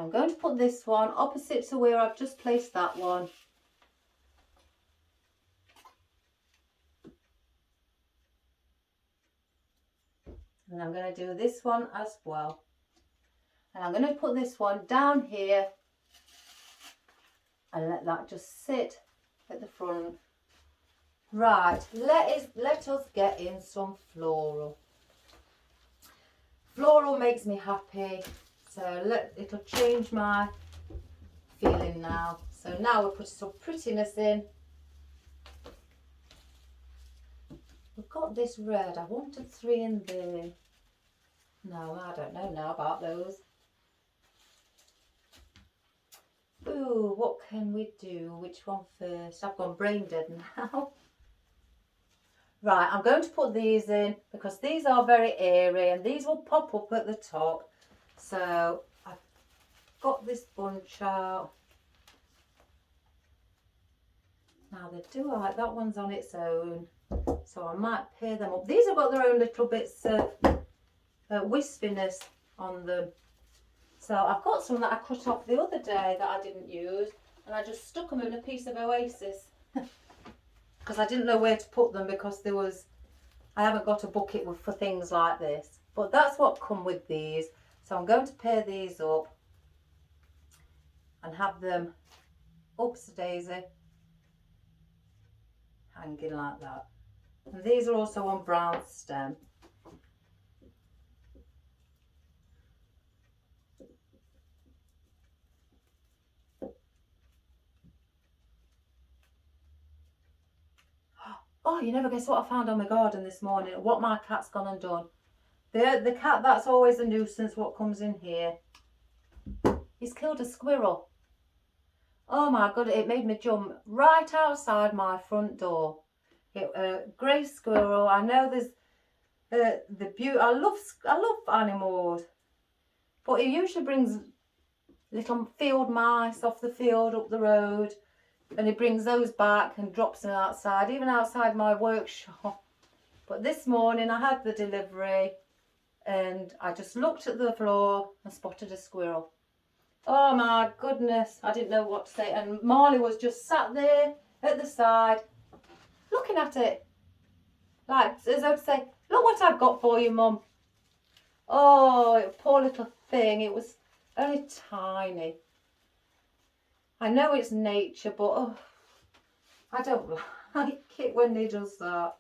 I'm going to put this one opposite to where I've just placed that one. And I'm going to do this one as well. And I'm going to put this one down here and let that just sit at the front. Right, let us get in some floral. Floral makes me happy, so it'll change my feeling now. So now we're putting some prettiness in. We've got this red. I wanted 3 in there. No, I don't know now about those. Ooh, what can we do? Which one first? I've gone brain dead now. Right, I'm going to put these in because these are very airy and these will pop up at the top. So I've got this bunch out. Now they do like that one's on its own. So I might pair them up. These have got their own little bits of wispiness on them. So I've got some that I cut off the other day that I didn't use, and I just stuck them in a piece of Oasis because I didn't know where to put them because I haven't got a bucket for things like this. But that's what come with these. So I'm going to pair these up and have them upsy-daisy hanging like that. And these are also on brown stem. Oh, you never guess what I found on my garden this morning. What my cat's gone and done. The cat that's always a nuisance, what comes in here. He's killed a squirrel. Oh my God, it made me jump right outside my front door. Grey squirrel. I know there's the beauty. I love animals, but he usually brings little field mice off the field up the road, and he brings those back and drops them outside, even outside my workshop. But this morning I had the delivery and I just looked at the floor and spotted a squirrel. Oh my goodness, I didn't know what to say. And Marley was just sat there at the side looking at it, like as though to say, look what I've got for you, Mum. Oh, poor little thing. It was only tiny. I know it's nature, but oh, I don't like it when they does that.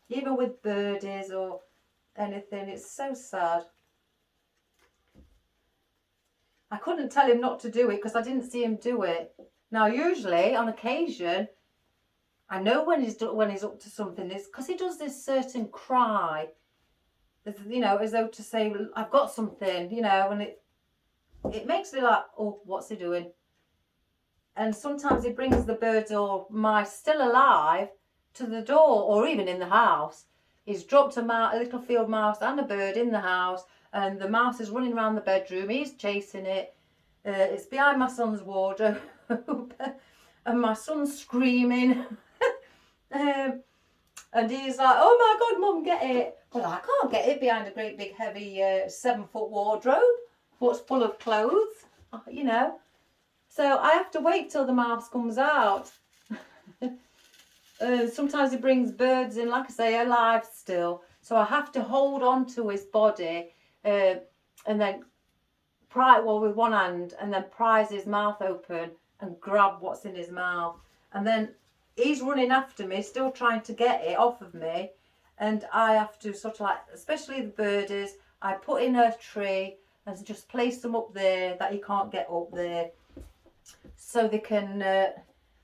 Even with birdies or anything, it's so sad. I couldn't tell him not to do it because I didn't see him do it. Now, usually, on occasion, I know when he's up to something. It's because he does this certain cry, you know, as though to say, "I've got something," you know, and it makes me like, "Oh, what's he doing?" And sometimes he brings the birds or mice still alive to the door, or even in the house. He's dropped a little field mouse and a bird in the house, and the mouse is running around the bedroom. He's chasing it. It's behind my son's wardrobe, and my son's screaming. And he's like, "Oh my God, Mum, get it." Well, I can't get it behind a great big heavy 7-foot wardrobe, what's full of clothes, you know. So I have to wait till the mouse comes out. Sometimes he brings birds in, like I say, alive still. So I have to hold on to his body and then pry with one hand and then prise his mouth open and grab what's in his mouth. And then he's running after me, still trying to get it off of me. And I have to sort of like, especially the birdies, I put in a tree and just place them up there that he can't get up there. So they can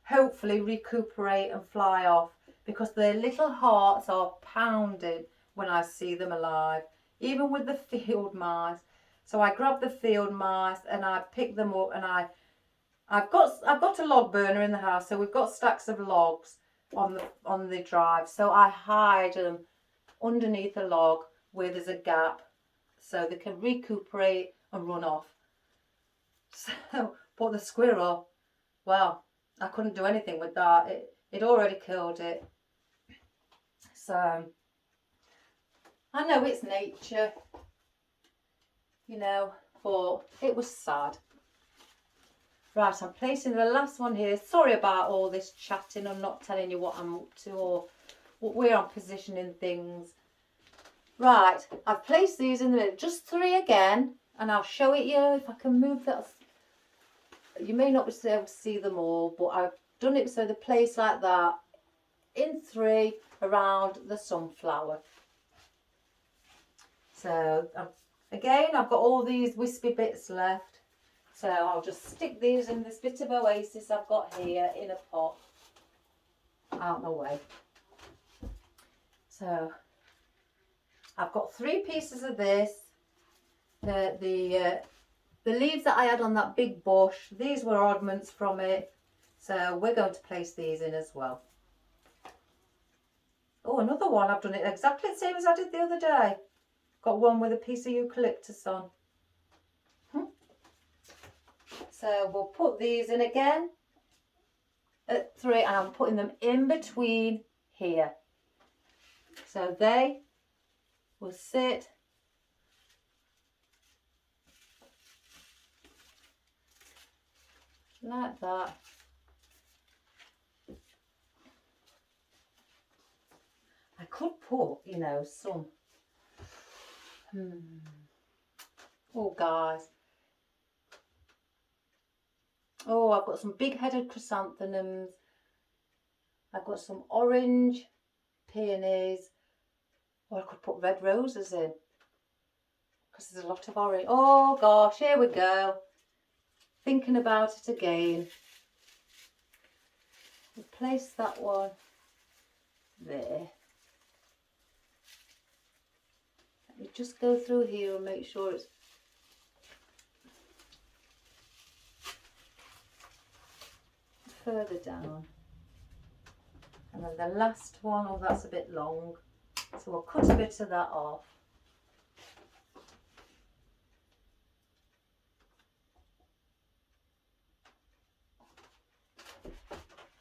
hopefully recuperate and fly off, because their little hearts are pounding when I see them alive, even with the field mice. So I grab the field mice and I pick them up, and I've got a log burner in the house, so we've got stacks of logs on the drive. So I hide them underneath a log where there's a gap, so they can recuperate and run off. So, but the squirrel, well, I couldn't do anything with that. It already killed it. So I know it's nature, you know, but it was sad. Right, I'm placing the last one here. Sorry about all this chatting. I'm not telling you what I'm up to or what we're on positioning things. Right, I've placed these in the middle. Just 3 again, and I'll show it you if I can move that. You may not be able to see them all, but I've done it so they're placed like that in 3 around the sunflower. So again, I've got all these wispy bits left. So I'll just stick these in this bit of oasis I've got here in a pot out my way. So I've got 3 pieces of this. The leaves that I had on that big bush, these were oddments from it. So we're going to place these in as well. Oh, another one. I've done it exactly the same as I did the other day. Got one with a piece of eucalyptus on. So we'll put these in again at 3, and I'm putting them in between here. So they will sit like that. I could put, you know, some, oh guys, oh, I've got some big-headed chrysanthemums. I've got some orange peonies, or I could put red roses in, because there's a lot of orange. Oh gosh, here we go. Thinking about it again. Place that one there. Let me just go through here and make sure it's further down. And then the last one, oh, that's a bit long. So we'll cut a bit of that off.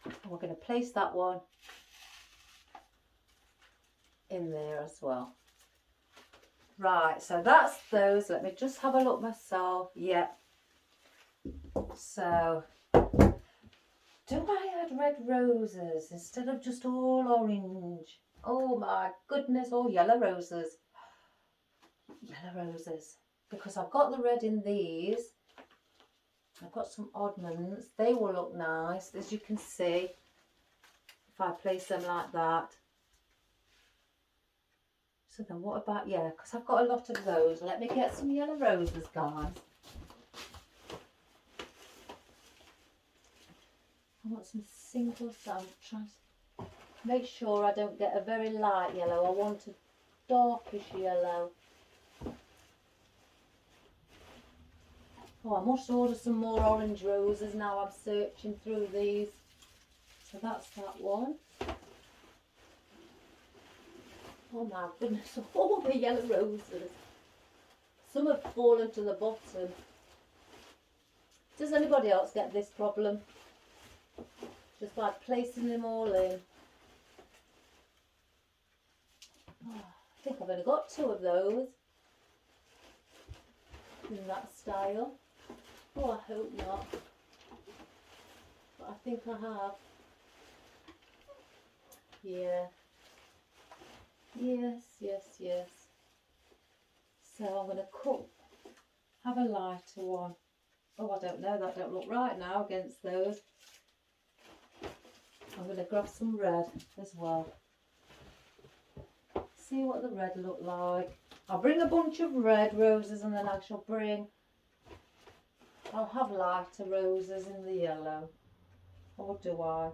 And we're going to place that one in there as well. Right, so that's those. Let me just have a look myself. Yep. So, do I add red roses instead of just all orange? Oh my goodness, all yellow roses. Yellow roses. Because I've got the red in these. I've got some oddments. They will look nice, as you can see, if I place them like that. So then what about, yeah, because I've got a lot of those. Let me get some yellow roses, guys. I want some single, so I'm trying to make sure I don't get a very light yellow. I want a darkish yellow. Oh, I must order some more orange roses now. I'm searching through these. So that's that one. Oh my goodness, all the yellow roses. Some have fallen to the bottom. Does anybody else get this problem? Just by placing them all in. Oh, I think I've only got 2 of those in that style. Oh, I hope not. But I think I have. Yeah. Yes, yes, yes. So I'm going to have a lighter one. Oh, I don't know, that don't look right now against those. I'm going to grab some red as well. See what the red look like. I'll bring a bunch of red roses and then I'll have lighter roses in the yellow. Or do I?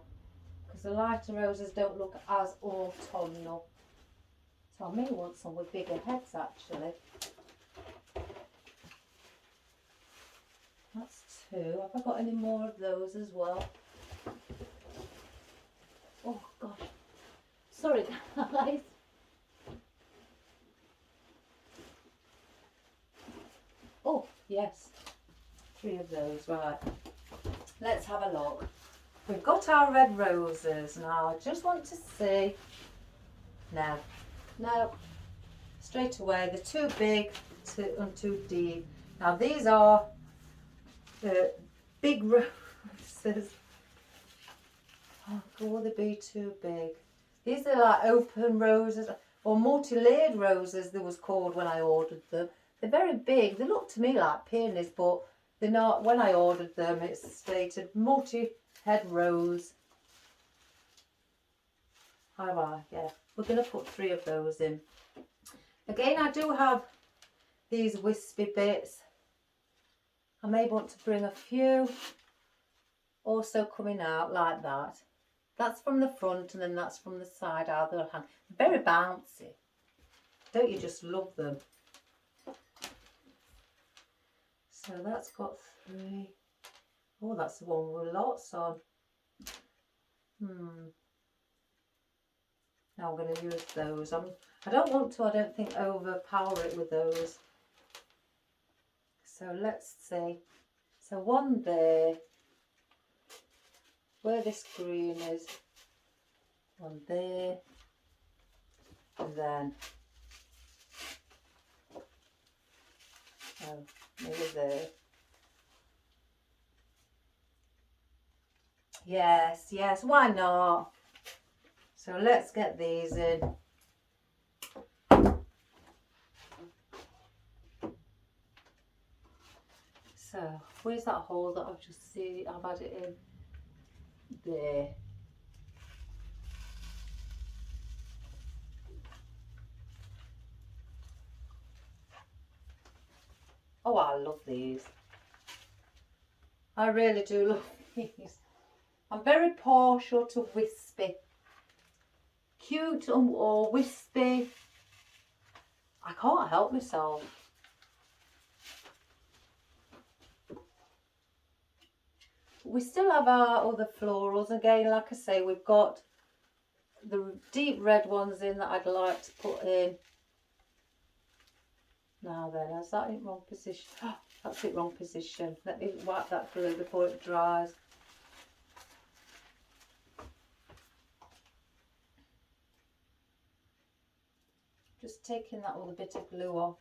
Because the lighter roses don't look as autumnal. So I may want some with bigger heads actually. That's 2. Have I got any more of those as well? Oh gosh. Sorry guys. Oh yes. 3 of those, right. Let's have a look. We've got our red roses. Now I just want to see. No, straight away, they're too big and too deep. Now these are big roses. Oh, will they be too big? These are like open roses or multi-layered roses, they was called when I ordered them. They're very big. They look to me like peonies, but they're not. When I ordered them, it's stated multi-head rose. Yeah, we're going to put 3 of those in. Again, I do have these wispy bits. I may want to bring a few also coming out like that. That's from the front and then that's from the side. They'll hang. Very bouncy. Don't you just love them? So that's got 3. Oh, that's the one with lots on. Now I'm going to use those. I don't want to, I don't think, overpower it with those. So let's see. So one there, where this green is, one there, and then, oh, maybe there. Yes, why not? So let's get these in. So where's that hole that I've just seen? I've had it in there. Oh, I love these. I really do love these. I'm very partial to wispy. Cute or wispy. I can't help myself. We still have our other florals. Again, like I say, we've got the deep red ones in that I'd like to put in. Now then, is that in wrong position? Oh, that's it, wrong position. Let me wipe that glue before it dries. Just taking that other bit of glue off.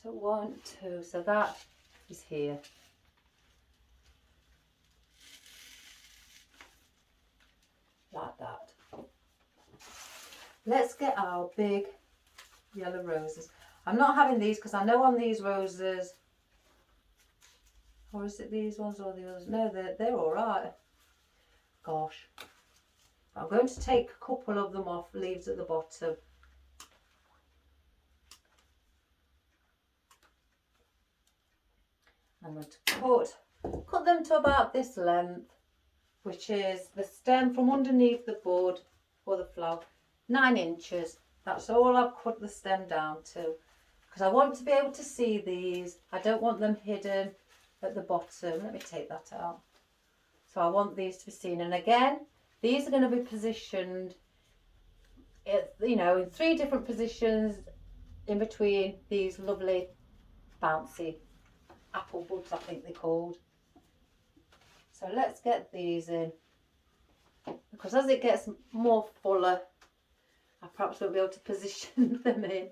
So 1, 2, so that is here. Like that. Let's get our big yellow roses. I'm not having these because I know on these roses, or is it these ones or the others? No, they're all right. Gosh. I'm going to take a couple of them off, leaves at the bottom. I'm going to cut them to about this length, which is the stem from underneath the bud or the flower, 9 inches. That's all I've cut the stem down to, because I want to be able to see these. I don't want them hidden at the bottom. Let me take that out. So I want these to be seen. And again, these are going to be positioned, in 3 different positions in between these lovely bouncy apple buds, I think they're called. So let's get these in, because as it gets more fuller, I perhaps won't be able to position them in.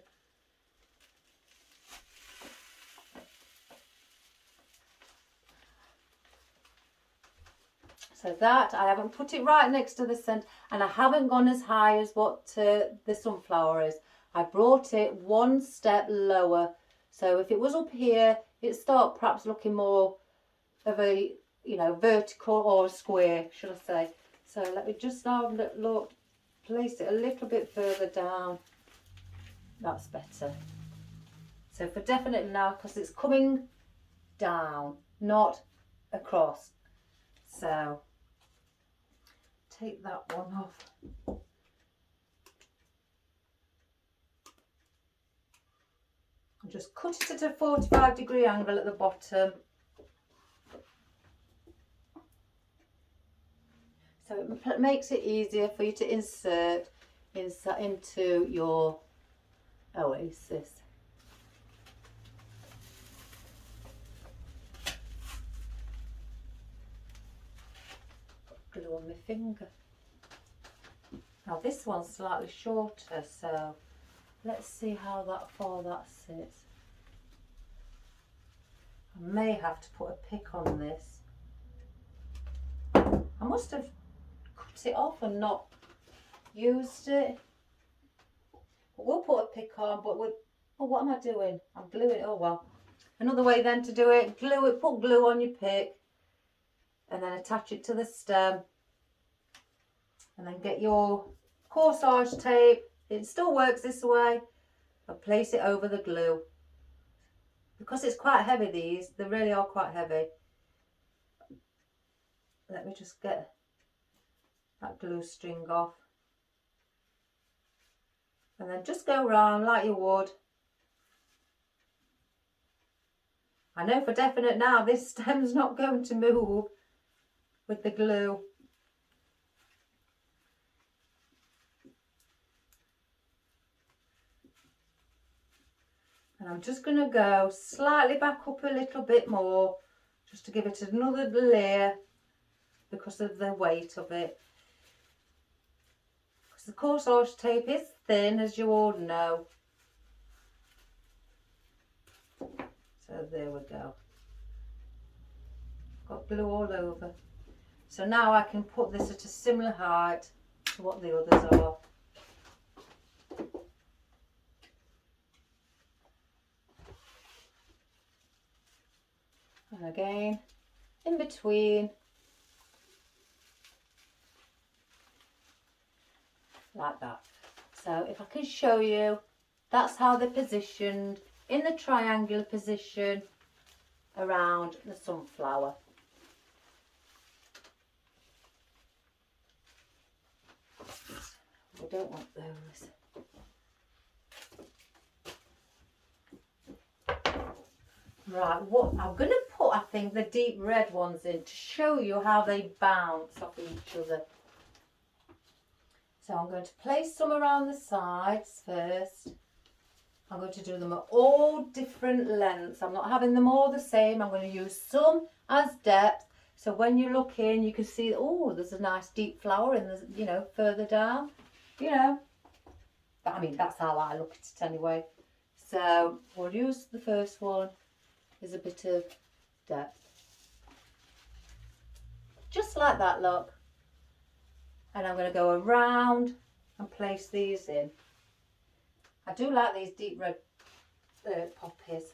So that, I haven't put it right next to the centre, and I haven't gone as high as what the sunflower is. I brought it 1 step lower. So if it was up here, it'd start perhaps looking more of a, vertical or a square, should I say. So let me just now look, place it a little bit further down. That's better. So for definite now, because it's coming down, not across. So take that one off. And just cut it at a 45-degree angle at the bottom. So it makes it easier for you to insert into your oasis. Glue on my finger. Now this one's slightly shorter, so let's see how far that sits. I may have to put a pick on this. I must have cut it off and not used it. But we'll put a pick on, but with, oh, what am I doing? I'm gluing, oh well. Another way then to do it, glue it, put glue on your pick and then attach it to the stem. And then get your corsage tape. It still works this way, but place it over the glue. Because it's quite heavy, these, they really are quite heavy. Let me just get that glue string off. And then just go round like you would. I know for definite now this stem's not going to move with the glue. And I'm just going to go slightly back up a little bit more just to give it another layer because of the weight of it. Because the corsage tape is thin, as you all know. So there we go. Got glue all over. So now I can put this at a similar height to what the others are. And again, in between, like that. So if I can show you, that's how they're positioned in the triangular position around the sunflower. We don't want those. Right, what I'm going to put, I think, the deep red ones in to show you how they bounce off each other. So I'm going to place some around the sides first. I'm going to do them at all different lengths. I'm not having them all the same. I'm going to use some as depth. So when you look in, you can see, oh, there's a nice deep flower in the, you know, further down. You know, but I mean, that's how I look at it anyway. So we'll use the first one. There's a bit of depth. Just like that, look. And I'm going to go around and place these in. I do like these deep red poppies.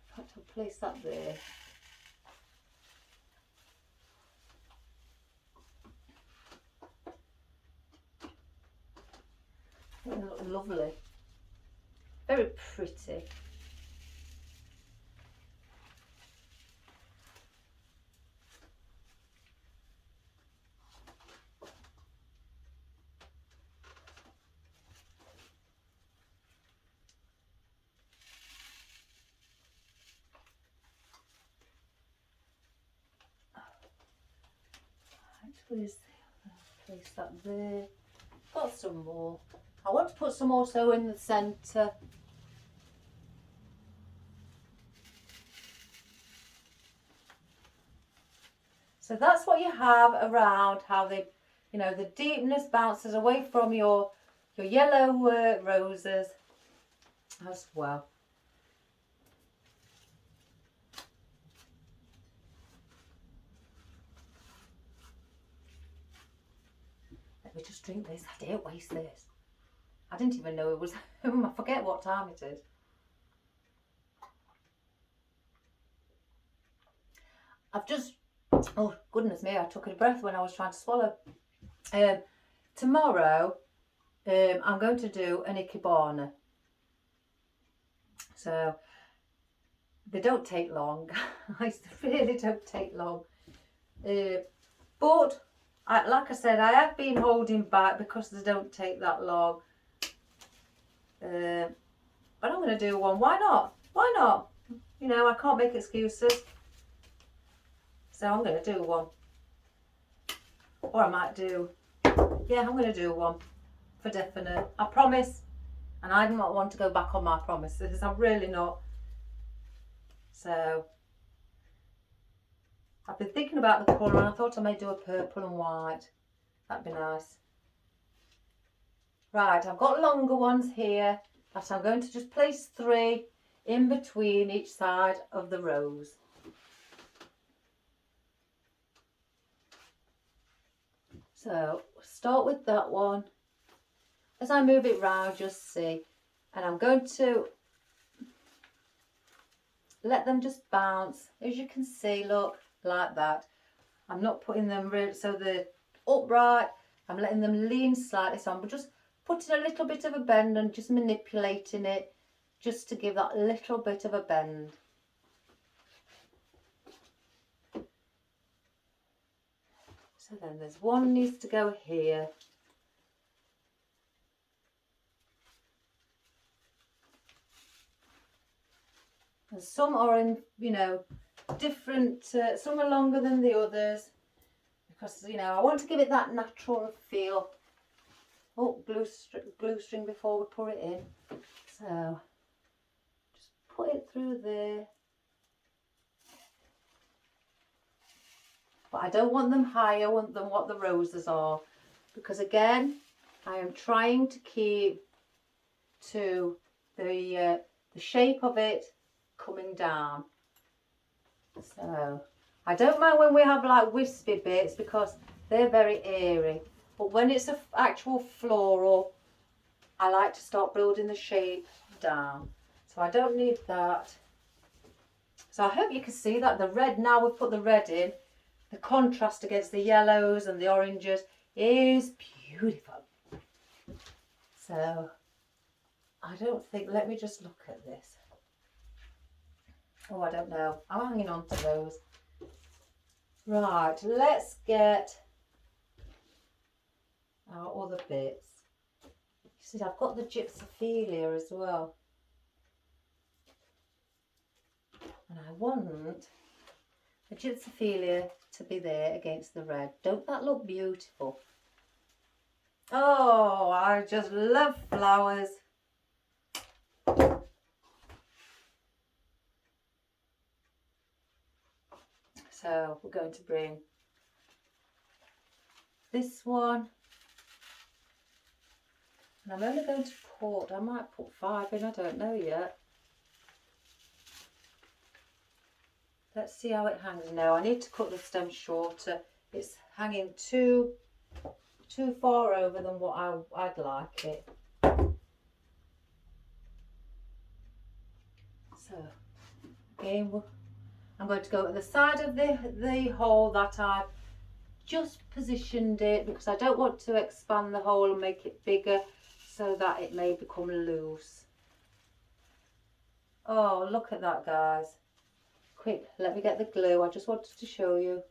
In fact, I'll place that there. They look lovely. Very pretty. Where's the other? Place that there. Got some more. I want to put some also in the centre. So that's what you have around, how they, you know, the deepness bounces away from your yellow roses as well. Let me just drink this. I didn't waste this. I didn't even know it was, I forget what time it is. I've just, oh goodness me, I took a breath when I was trying to swallow. Tomorrow I'm going to do an ikebana. So they don't take long. They really don't take long. But like I said, I have been holding back because they don't take that long. But I'm going to do one. Why not? Why not? You know, I can't make excuses. So I'm going to do one. Or I might do, yeah, I'm going to do one for definite. I promise. And I do not want to go back on my promises. I'm really not. So I've been thinking about the colour and I thought I may do a purple and white. That'd be nice. Right, I've got longer ones here that I'm going to just place 3 in between each side of the rose. So start with that one. As I move it round, just see, and I'm going to let them just bounce. As you can see, look, like that. I'm not putting them so they're upright. I'm letting them lean slightly, so I'm just putting a little bit of a bend and just manipulating it just to give that little bit of a bend. So then there's one needs to go here. And some are in, you know, different, some are longer than the others because, you know, I want to give it that natural feel. Oh, glue string before we put it in. So just put it through there. But I don't want them higher, I want them what the roses are, because again, I am trying to keep to the shape of it coming down. So I don't mind when we have like wispy bits because they're very airy, but when it's an actual floral, I like to start building the shape down. So I don't need that. So I hope you can see that the red, now we've put the red in, the contrast against the yellows and the oranges is beautiful. So I don't think, let me just look at this. Oh, I don't know. I'm hanging on to those. Right, let's get our other bits. You see, I've got the gypsophilia as well. And I want the gypsophilia to be there against the red. Don't that look beautiful? Oh, I just love flowers. So we're going to bring this one. And I'm only going to put, I might put 5 in, I don't know yet. Let's see how it hangs now. I need to cut the stem shorter. It's hanging too far over than what I'd like it. So again, I'm going to go at the side of the hole that I've just positioned it, because I don't want to expand the hole and make it bigger so that it may become loose. Oh, look at that, guys. Quick, let me get the glue. I just wanted to show you.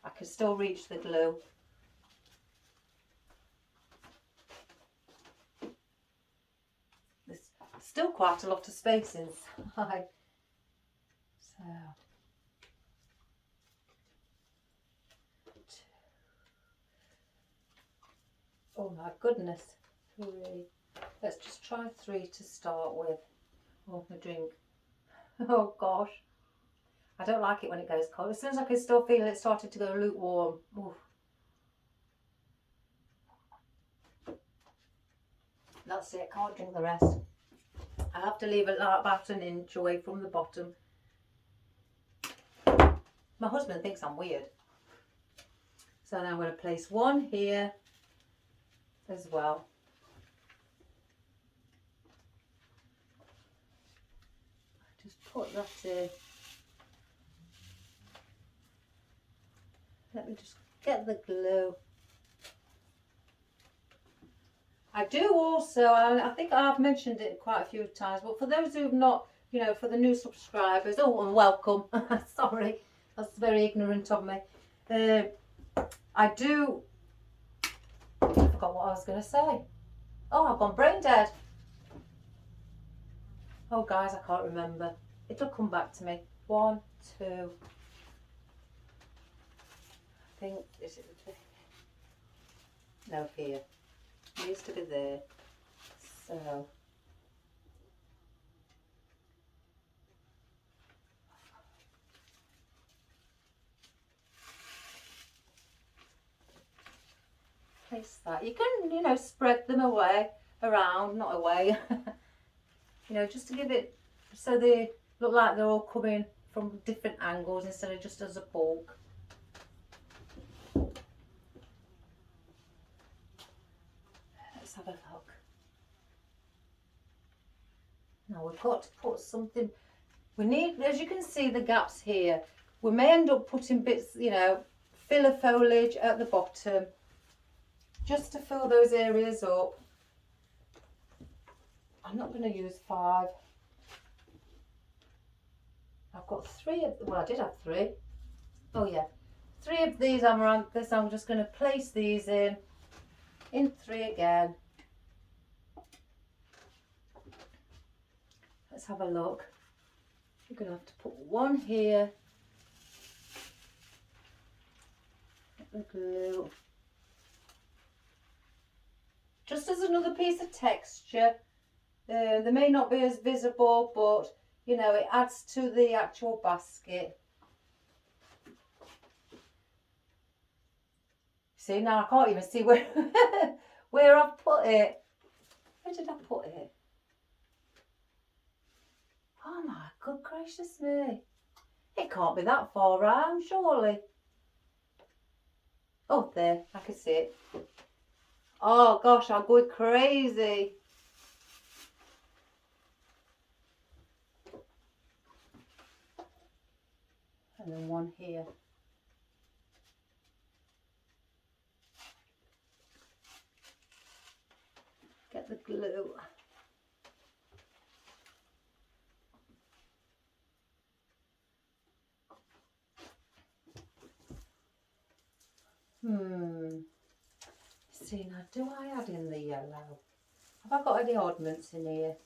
I can still reach the glue. There's still quite a lot of space inside. So, oh my goodness, 3. Let's just try 3 to start with. Oh, my drink. Oh gosh. I don't like it when it goes cold. As soon as I can still feel it started to go lukewarm. Oof. That's it, can't drink the rest. I have to leave it like about an inch away from the bottom. My husband thinks I'm weird. So now I'm going to place one here as well. Just put that in. Let me just get the glue. I do also, I think I've mentioned it quite a few times, but for those who've not, you know, for the new subscribers, oh, and welcome. Sorry, that's very ignorant of me. I forgot what I was going to say. Oh, I've gone brain dead. Oh, guys, I can't remember. It'll come back to me. 1, 2. I think, is it no, here. It needs to be there. So place that. You can, you know, spread them away, around, not away. You know, just to give it so they look like they're all coming from different angles instead of just as a bulk. Let's have a look. Now we've got to put something, we need, as you can see the gaps here, we may end up putting bits, you know, filler foliage at the bottom just to fill those areas up. I'm not going to use 5. I've got 3 of, well I did have 3. Oh yeah, 3 of these amaranthus. I'm just going to place these in 3 again. Let's have a look. You're going to have to put 1 here. Get the glue. Just as another piece of texture. They may not be as visible, but you know, it adds to the actual basket. See, now I can't even see where where I've put it. Where did I put it? Oh my good gracious me. It can't be that far round, surely. Oh, there, I can see it. Oh gosh, I'm going crazy. And then 1 here. Get the glue. See, now do I add in the yellow? Have I got any oddments in here?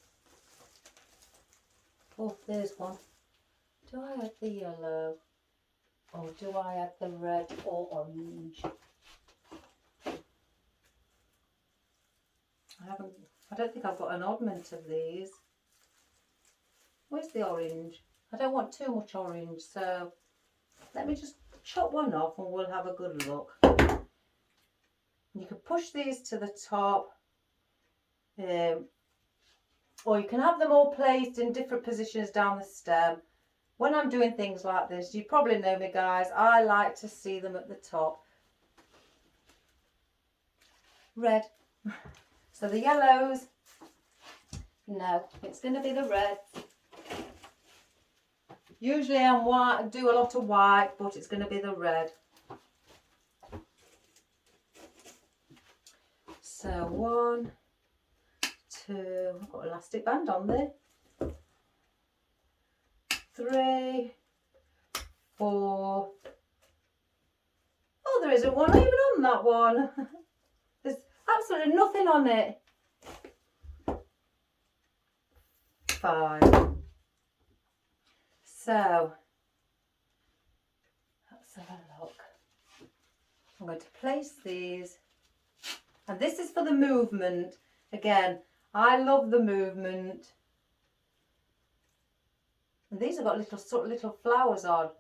Oh, there's one. Do I add the yellow? Or do I add the red or orange? I don't think I've got an oddment of these. Where's the orange? I don't want too much orange, so let me just chop 1 off and we'll have a good look. You can push these to the top, or you can have them all placed in different positions down the stem. When I'm doing things like this, you probably know me guys, I like to see them at the top. Red. So the yellows, no, it's going to be the red. Usually I'm white, do a lot of white, but it's going to be the red. So 1, 2, I've got elastic band on there. 3, 4. Oh, there isn't one even on that one. There's absolutely nothing on it. 5. So let's have a look. I'm going to place these, and this is for the movement. Again, I love the movement. And these have got little sort of little flowers on,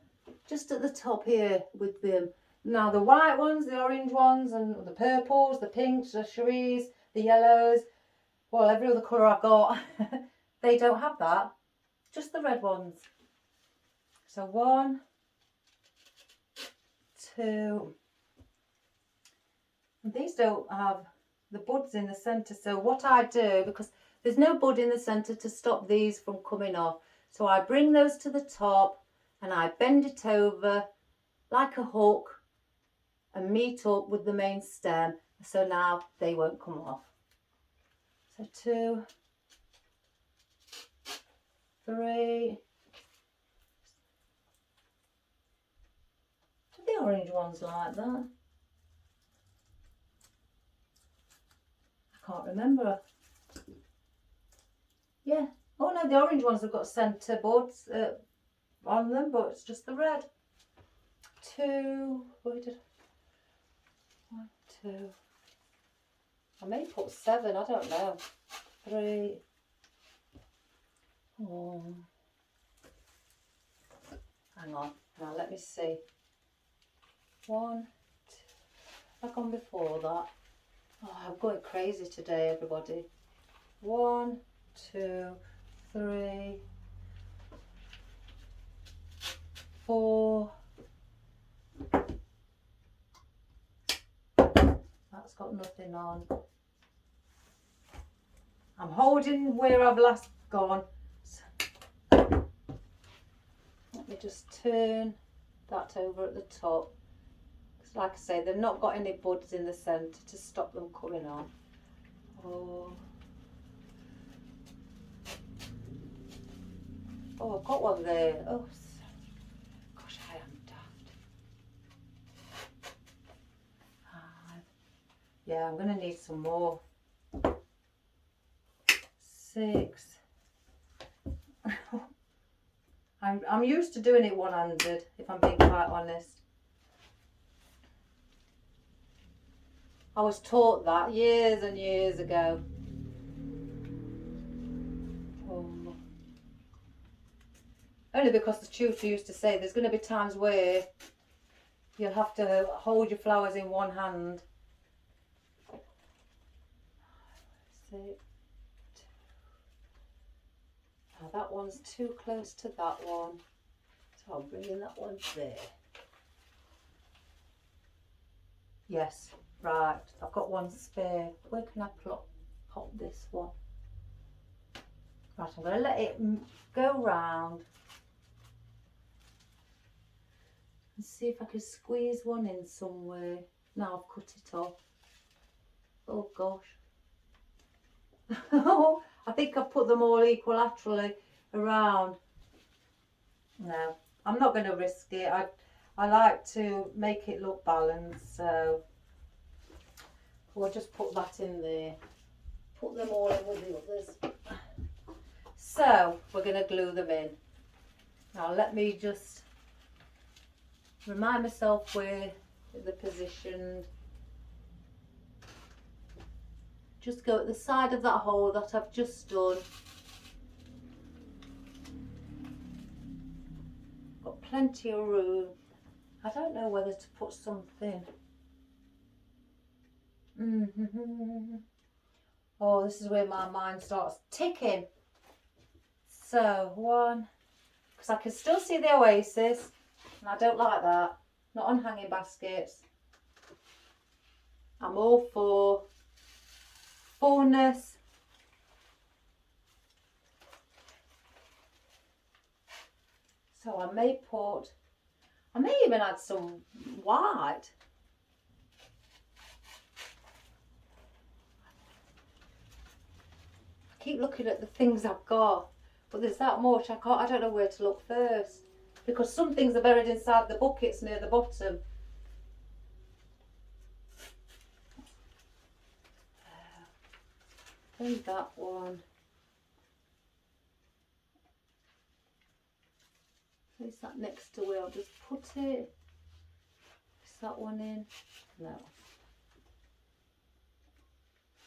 just at the top here with them. Now the white ones, the orange ones, and the purples, the pinks, the cheries, the yellows, well, every other colour I've got, they don't have that. Just the red ones. So 1, 2. And these don't have the buds in the centre. So what I do, because there's no bud in the centre to stop these from coming off, so I bring those to the top and I bend it over like a hook and meet up with the main stem, so now they won't come off. So 2, 3. Do the orange ones like that? I can't remember. Yeah. Oh no, the orange ones have got centre buds on them, but it's just the red. 2. Where did 1, 2. I may put 7. I don't know. 3. 4. Hang on. Now let me see. 1, 2. Have I gone before that? Oh, I'm going crazy today, everybody. 1, 2, 3, 4. That's got nothing on. I'm holding where I've last gone. So let me just turn that over at the top. Because like I say, they've not got any buds in the centre to stop them coming on. Oh, I've got one there. Oh, gosh, I am daft. 5. Yeah, I'm going to need some more. 6. I'm used to doing it one-handed, if I'm being quite honest. I was taught that years and years ago. Oh. Only because the tutor used to say there's going to be times where you'll have to hold your flowers in one hand. 6. Oh, that one's too close to that one. So I'll bring in that one there. Yes, right. I've got one spare. Where can I pop this one? Right, I'm going to let it go round. And see if I can squeeze one in somewhere. Now I've cut it off. Oh gosh. I think I've put them all equilaterally around. No, I'm not going to risk it. I like to make it look balanced, so we'll just put that in there. Put them all in with the others. So we're going to glue them in. Now let me just remind myself where they're positioned. Just go at the side of that hole that I've just done. Got plenty of room. I don't know whether to put something. Oh, this is where my mind starts ticking. So 1, because I can still see the oasis, and I don't like that. Not on hanging baskets. I'm all for fullness. So I may even add some white. I keep looking at the things I've got, but there's that much I don't know where to look first, because some things are buried inside the buckets near the bottom. Then that one. Place that next to where I'll just put it. Is that one in? No.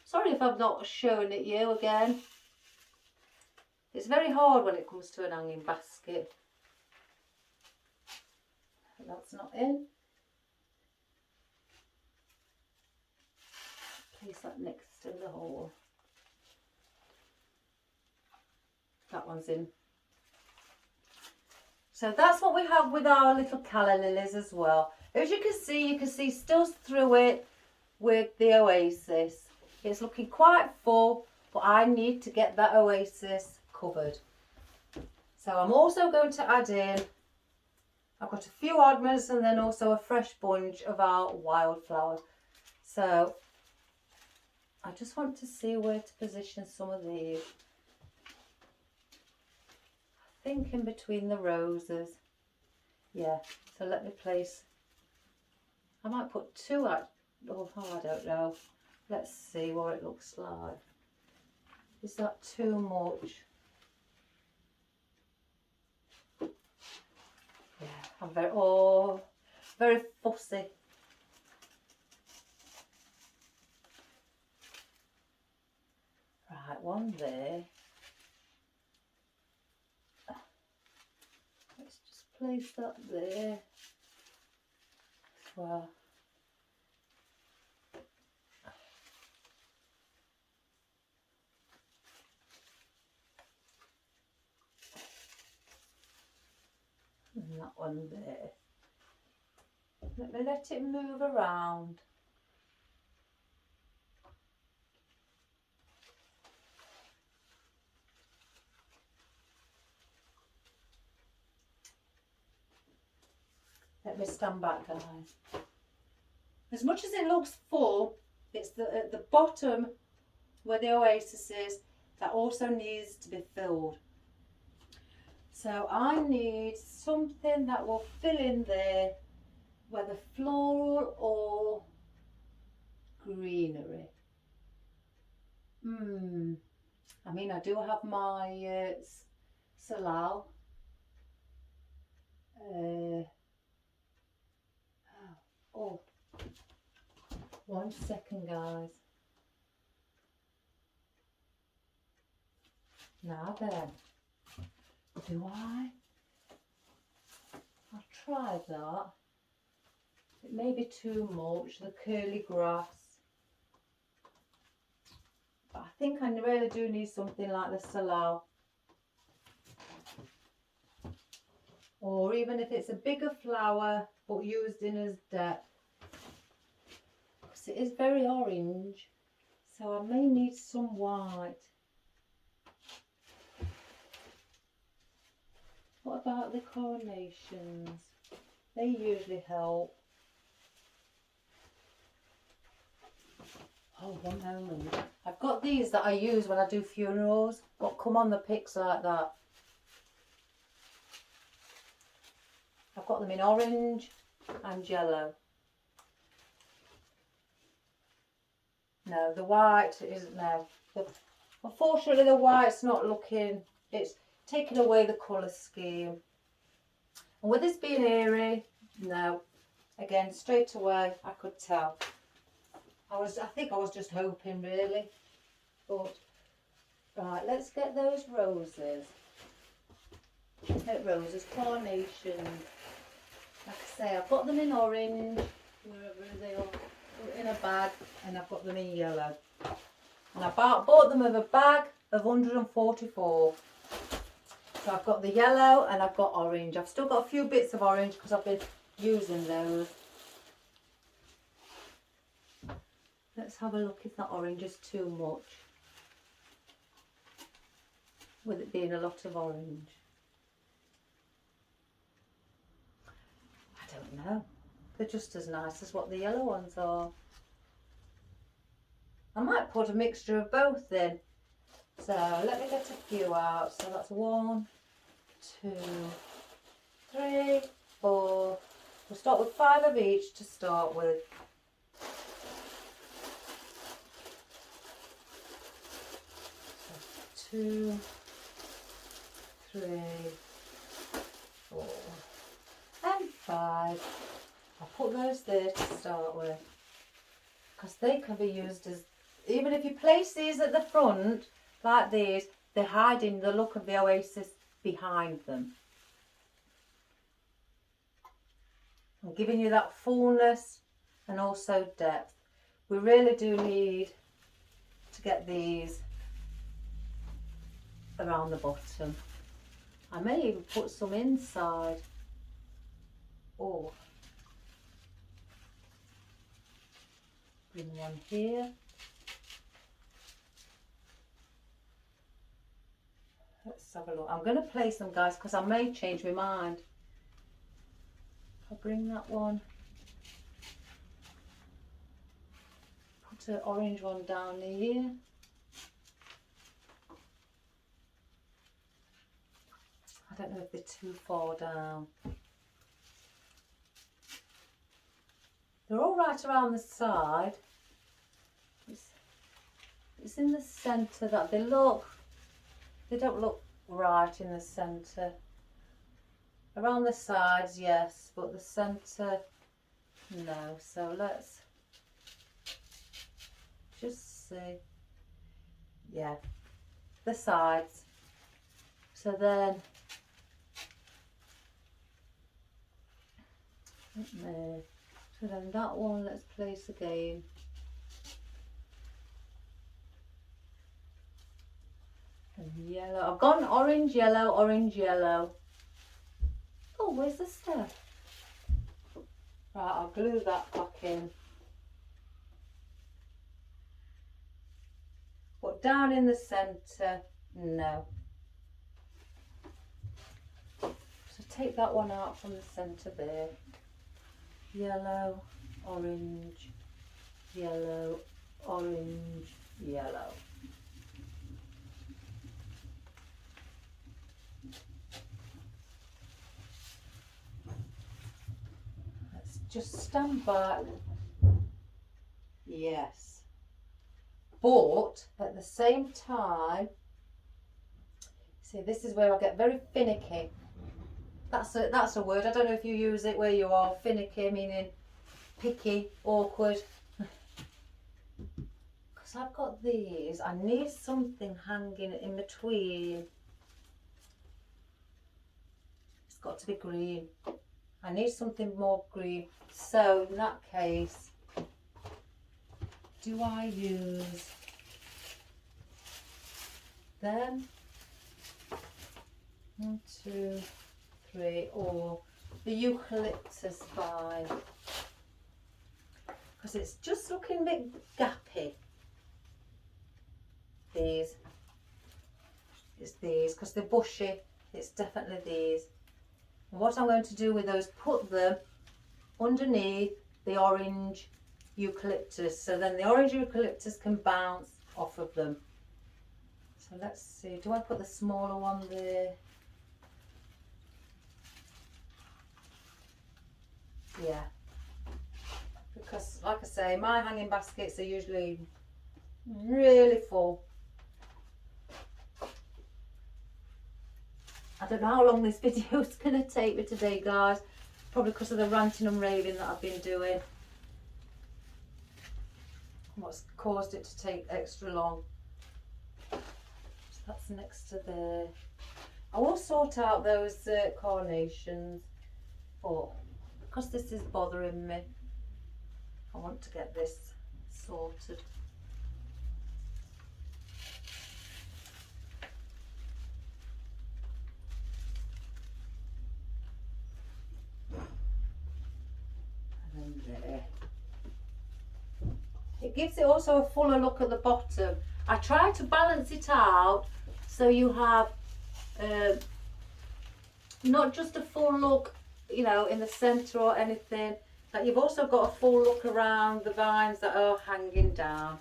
Sorry if I've not shown it you again. It's very hard when it comes to an hanging basket. That's not in. Place that next to the hole. That one's in. So that's what we have with our little calla lilies as well. As you can see still through it with the oasis. It's looking quite full, but I need to get that oasis covered. So I'm also going to add in, I've got a few oddments and then also a fresh bunch of our wildflower. So I just want to see where to position some of these. I think in between the roses. Yeah, so let me place, I might put 2 out. Oh, I don't know. Let's see what it looks like. Is that too much? Yeah, I'm very fussy. Right, one there. Let's just place that there as well. And that one there. Let me let it move around. Let me stand back, guys. As much as it looks full, it's at the bottom where the oasis is that also needs to be filled. So I need something that will fill in there, whether floral or greenery. I mean, I do have my Salal. Oh, 1 second, guys. Now then, do I? I've tried that. It may be too much, the curly grass. But I think I really do need something like the Salal. Or even if it's a bigger flower, but used in as depth. Because it is very orange, so I may need some white. What about the coronations? They usually help. Oh, 1 moment. I've got these that I use when I do funerals. What come on the pics like that. I've got them in orange and yellow. No, the white isn't now. Unfortunately, the white's not looking. It's taking away the colour scheme. And with this being airy, no. Again, straight away, I could tell. I think I was just hoping, really. But right, let's get those roses. Roses, carnations. Like I say, I've got them in orange, wherever they are, in a bag, and I've got them in yellow. And I bought them with a bag of 144. So I've got the yellow and I've got orange. I've still got a few bits of orange because I've been using those. Let's have a look if that orange is too much. With it being a lot of orange. I don't know. They're just as nice as what the yellow ones are. I might put a mixture of both in. So let me get a few out. So that's 1, 2, 3, 4. We'll start with 5 of each to start with. So 2, 3, 4, and 5. I'll put those there to start with. Because they can be used as, even if you place these at the front, like these, they're hiding the look of the oasis behind them. I'm giving you that fullness and also depth. We really do need to get these around the bottom. I may even put some inside. Oh, bring one here. Let's have a look. I'm going to place them, guys, because I may change my mind. I'll bring that one. Put an orange one down here. I don't know if they're too far down. They're all right around the side. It's in the centre that they don't look right in the centre. Around the sides, yes, but the centre, no. So let's just see. Yeah, the sides. So then, so then that one, let's place again. And yellow. I've gone orange, yellow, orange, yellow. Oh, Oh, where's the stuff? Right, I'll glue that back in. But down in the centre, no. So take that one out from the centre there. Yellow, orange, yellow, orange, yellow. Let's just stand back. Yes. But at the same time, see, this is where I get very finicky. That's a word. I don't know if you use it where you are. Finicky, meaning picky, awkward. Because I've got these. I need something hanging in between. It's got to be green. I need something more green. So in that case, do I use them? 1, 2, 3, or the eucalyptus vine, because it's just looking a bit gappy. These, it's these, because they're bushy. It's definitely these. And what I'm going to do with those, put them underneath the orange eucalyptus, so then the orange eucalyptus can bounce off of them. So let's see, do I put the smaller one there? Yeah, because like I say, my hanging baskets are usually really full. I don't know how long this video is going to take me today, guys. Probably because of the ranting and raving that I've been doing. What's caused it to take extra long. So that's next to there. I will sort out those carnations, but because this is bothering me, I want to get this sorted. And then there. It gives it also a fuller look at the bottom. I try to balance it out so you have not just a full look, you know, in the centre or anything, but you've also got a full look around the vines that are hanging down.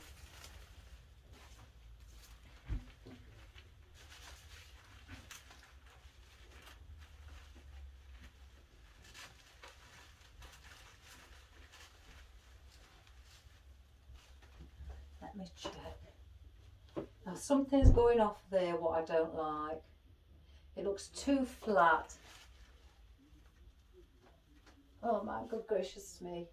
Let me check. Now something's going off there what I don't like. It looks too flat. Oh my good gracious me.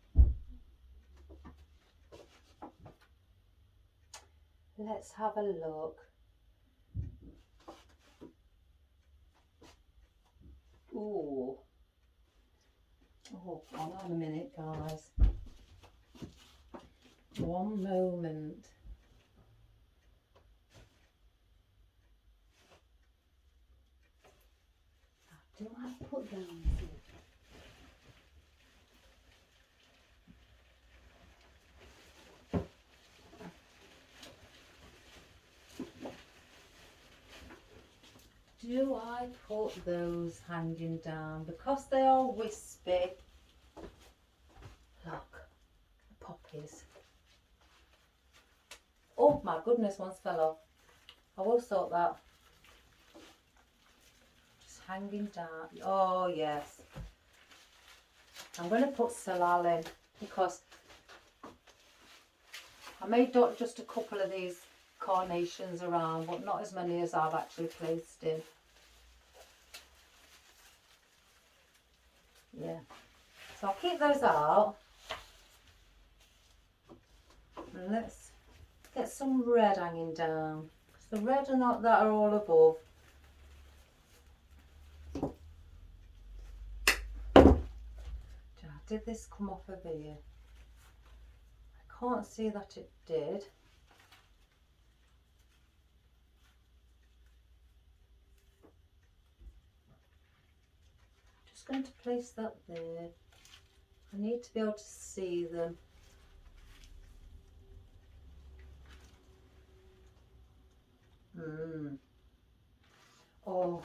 Let's have a look. Ooh. Oh, hold on a minute, guys. One moment. Do I put those in? Do I put those hanging down? Because they are wispy. Look, the poppies. Oh my goodness, one's fell off. I will sort that. Just hanging down. Oh yes. I'm going to put Salal in because I may dot just a couple of these carnations around, but not as many as I've actually placed in. Yeah. So I'll keep those out. And let's get some red hanging down. Because the red and that are all above. Did this come off of here? I can't see that it did. Just just going to place that there. I need to be able to see them. Oh,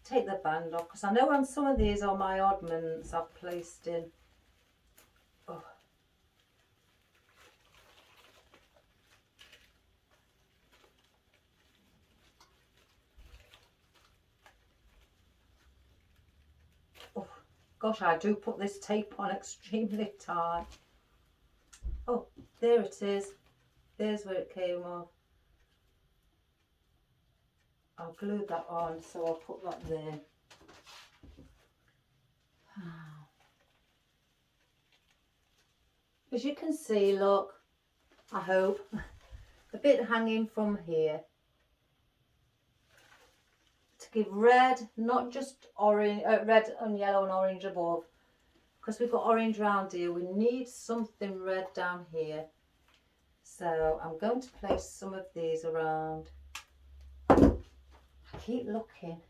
take the band off, because I know on some of these are my oddments I've placed in. Oh. Oh, gosh, I do put this tape on extremely tight. Oh, there it is. There's where it came off. I'll glue that on, so I'll put that there. As you can see, look, I hope, a bit hanging from here. To give red, not just orange, red and yellow and orange above. Because we've got orange around here, we need something red down here. So I'm going to place some of these around. I keep looking.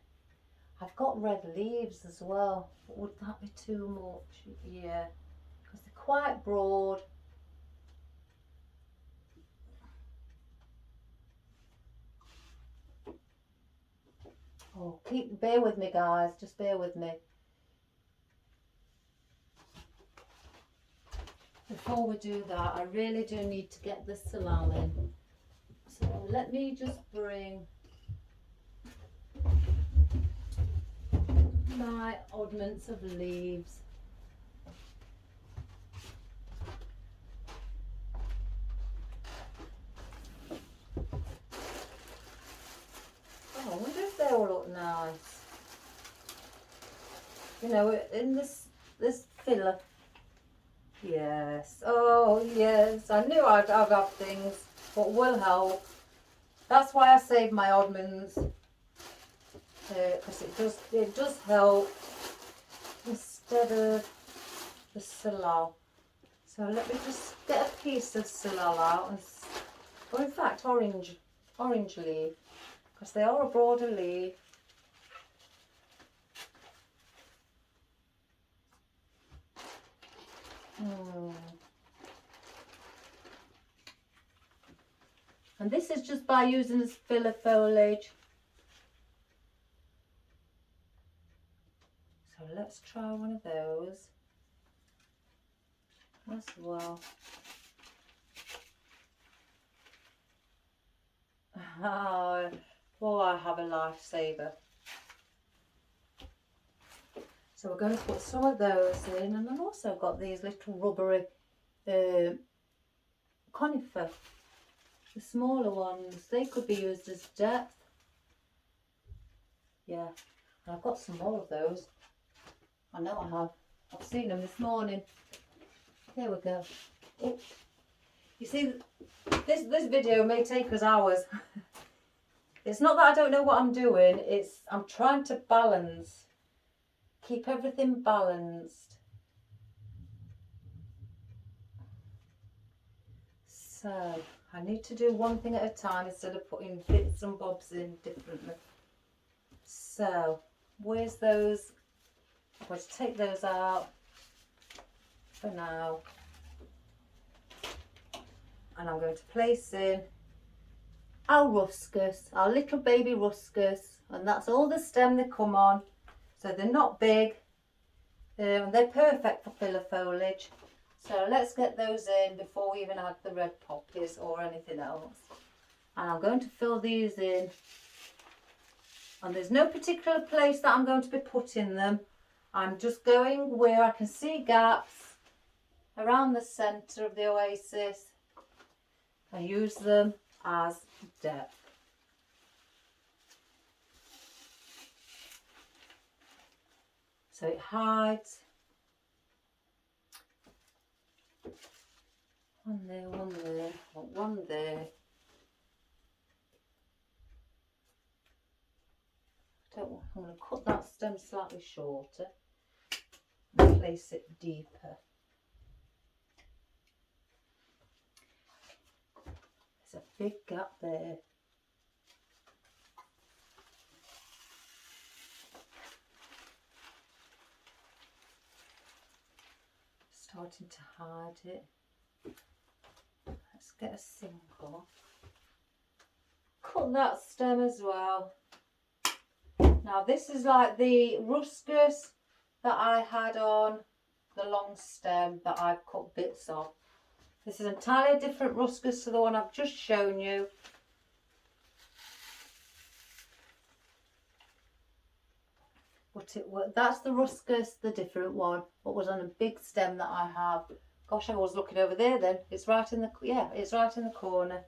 I've got red leaves as well. But would that be too much? Yeah, because they're quite broad. Oh, bear with me, guys. Just bear with me. Before we do that, I really do need to get the salal in. So let me just bring my oddments of leaves. Oh, I wonder if they all look nice. You know, in this filler. Yes. Oh, yes. I knew I'd have things, but will help. That's why I save my oddments, because it does help instead of the salal. So let me just get a piece of salal out, or in fact orange leaf, because they are a broader leaf. And this is just by using this filler foliage. So let's try one of those as well. Oh, well, I have a lifesaver. So we're going to put some of those in, and I've also got these little rubbery conifer, the smaller ones. They could be used as depth. Yeah, and I've got some more of those. I know I have. I've seen them this morning. There we go. Oh. You see, this video may take us hours. It's not that I don't know what I'm doing, I'm trying to balance, keep everything balanced. So I need to do one thing at a time instead of putting bits and bobs in differently. So where's those? I'm going to take those out for now. And I'm going to place in our ruscus, our little baby ruscus, and that's all the stem they come on. So they're not big, they're perfect for filler foliage. So let's get those in before we even add the red poppies or anything else. And I'm going to fill these in. And there's no particular place that I'm going to be putting them. I'm just going where I can see gaps around the centre of the oasis and use them as depth. So it hides. One there, one there. I'm going to cut that stem slightly shorter and place it deeper. There's a big gap there. starting to hide it. Let's get a single. Cut that stem as well. Now this is like the ruscus that I had on the long stem that I've cut bits of. This is entirely different ruscus to the one I've just shown you. But that's the ruscus, the different one, what was on a big stem that I have. Gosh, I was looking over there then. It's right in the, yeah, it's right in the corner.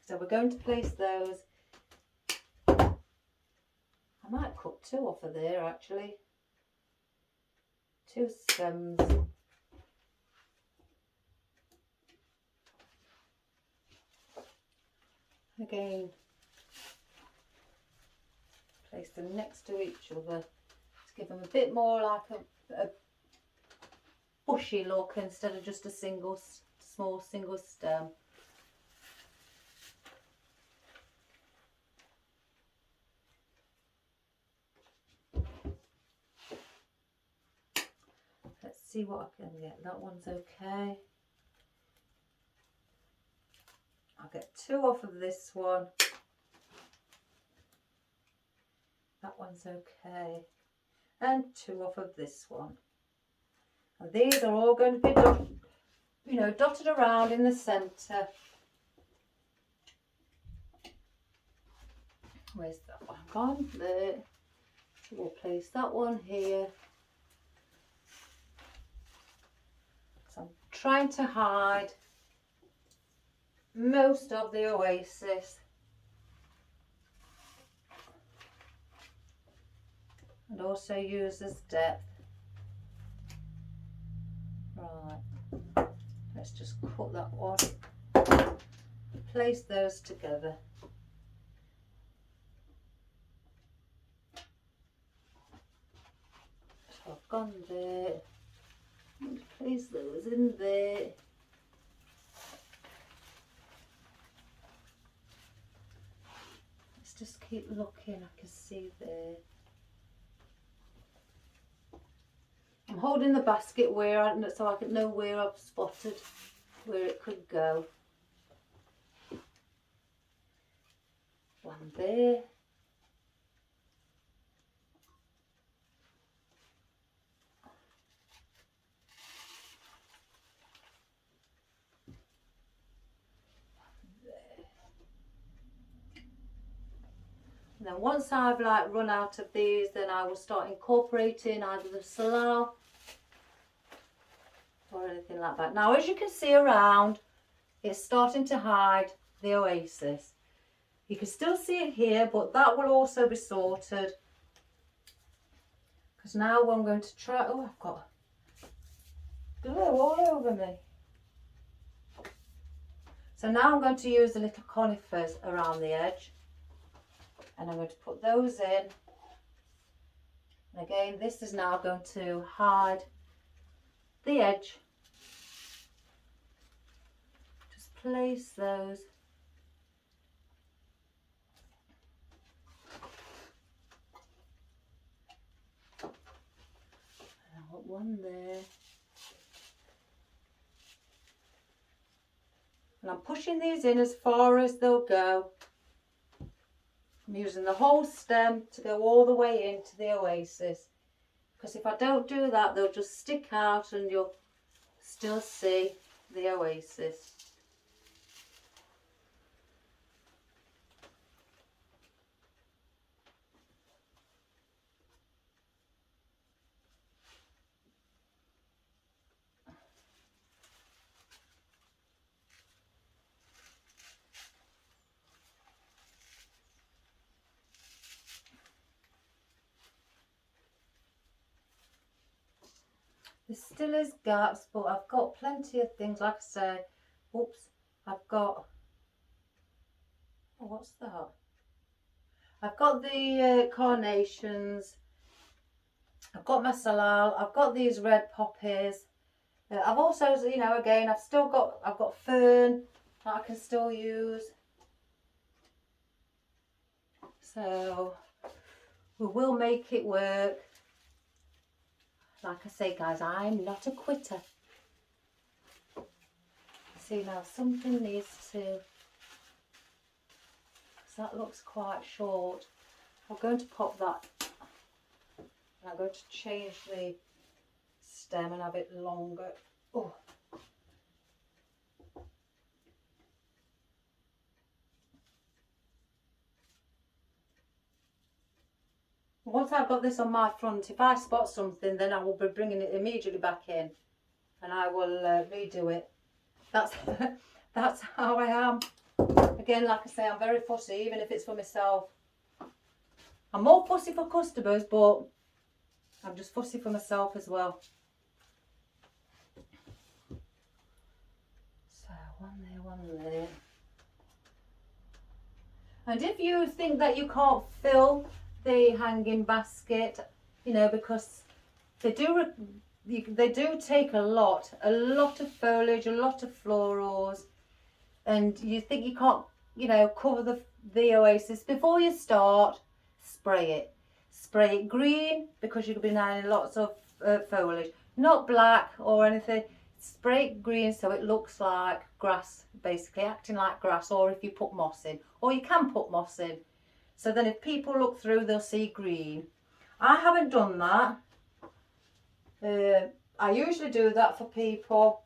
So we're going to place those. I might cut two off of there actually. Two stems. Again, place them next to each other to give them a bit more like a bushy look instead of just a small single stem. Let's see what I can get. That one's okay. I'll get two off of this one. That one's okay. And two off of this one. And these are all going to be dotted around in the centre. Where's that one gone? There. We'll place that one here. So I'm trying to hide most of the oasis. And also use as depth. Right, let's just cut that one. Place those together. So I've gone there. Place those in there. Let's just keep looking. I can see there. I'm holding the basket so I can know where I've spotted where it could go. One there. And then once I've like run out of these, then I will start incorporating either the salal or anything like that. Now as you can see around, it's starting to hide the oasis. You can still see it here, but that will also be sorted. Because now I'm going to try, oh, I've got glue all over me. So now I'm going to use the little conifers around the edge. And I'm going to put those in. And again, this is now going to hide the edge. Just place those. And I'll put one there. And I'm pushing these in as far as they'll go. I'm using the whole stem to go all the way into the oasis. Because if I don't do that, they'll just stick out and you'll still see the oasis. There still is gaps, but I've got plenty of things, like I say. Oops, I've got, oh, what's that? I've got the carnations, I've got my salal, I've got these red poppies. I've also, again, I've got fern that I can still use. So we will make it work. Like I say, guys, I'm not a quitter. See, now something needs to, because that looks quite short. I'm going to pop that, and I'm going to change the stem and have it longer. Oh. Once I've got this on my front, if I spot something, then I will be bringing it immediately back in, and I will redo it. That's that's how I am. Again, like I say, I'm very fussy, even if it's for myself. I'm more fussy for customers, but I'm just fussy for myself as well. So one there. And if you think that you can't fill the hanging basket, you know, because they do take a lot of foliage, a lot of florals, and you think you can't, you know, cover the oasis, before you start, spray it green, because you'll be adding lots of foliage, not black or anything. Spray it green so it looks like grass, basically acting like grass, or if you put moss in, or you can put moss in, so then if people look through, they'll see green. I haven't done that. I usually do that for people.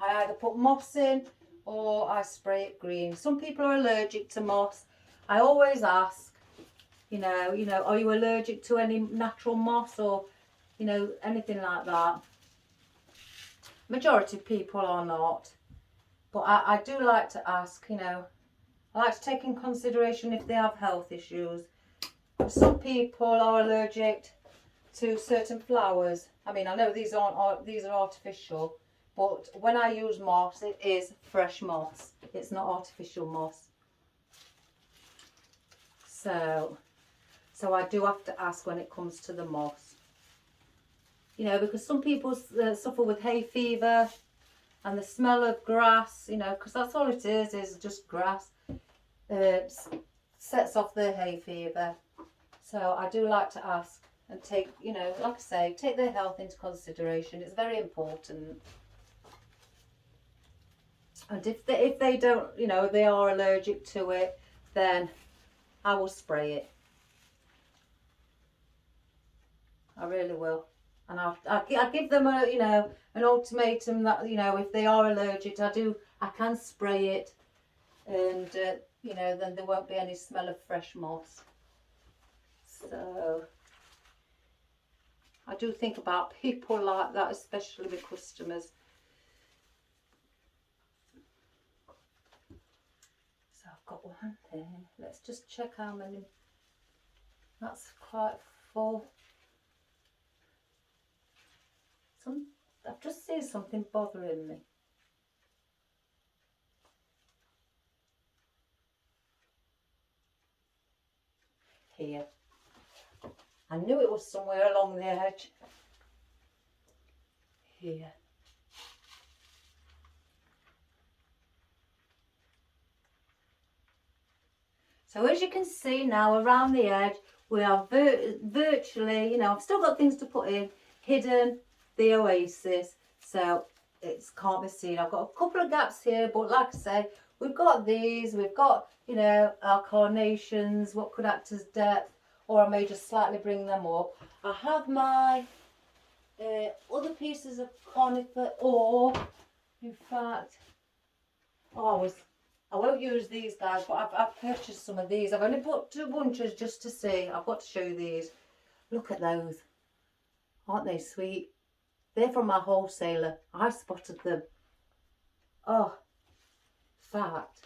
I either put moss in or I spray it green. Some people are allergic to moss. I always ask, you know, are you allergic to any natural moss, or, you know, anything like that? Majority of people are not, but I do like to ask, you know. I like to take in consideration if they have health issues. Some people are allergic to certain flowers. I mean, I know these are artificial, but when I use moss, it is fresh moss. It's not artificial moss. So I do have to ask when it comes to the moss. You know, because some people suffer with hay fever, and the smell of grass, you know, because that's all it is just grass, sets off their hay fever. So I do like to ask and take, you know, like I say, take their health into consideration. It's very important. And if they don't, you know, they are allergic to it, then I will spray it. I really will. And I give them a, you know, an ultimatum that, you know, if they are allergic, I can spray it, and you know, then there won't be any smell of fresh moss. So I do think about people like that, especially with customers. So I've got one there. Let's just check how many. That's quite full. I've just seen something bothering me. Here. I knew it was somewhere along the edge. Here. So as you can see now, around the edge, we are virtually, you know, I've still got things to put in, hidden the oasis, so it can't be seen. I've got a couple of gaps here, but like I say, we've got these, we've got, you know, our carnations, what could act as depth, or I may just slightly bring them up. I have my other pieces of conifer, or in fact, I won't use these, guys, but I've purchased some of these. I've only put 2 bunches just to see. I've got to show you these. Look at those. Aren't they sweet? They're from my wholesaler. I spotted them. Oh, fact.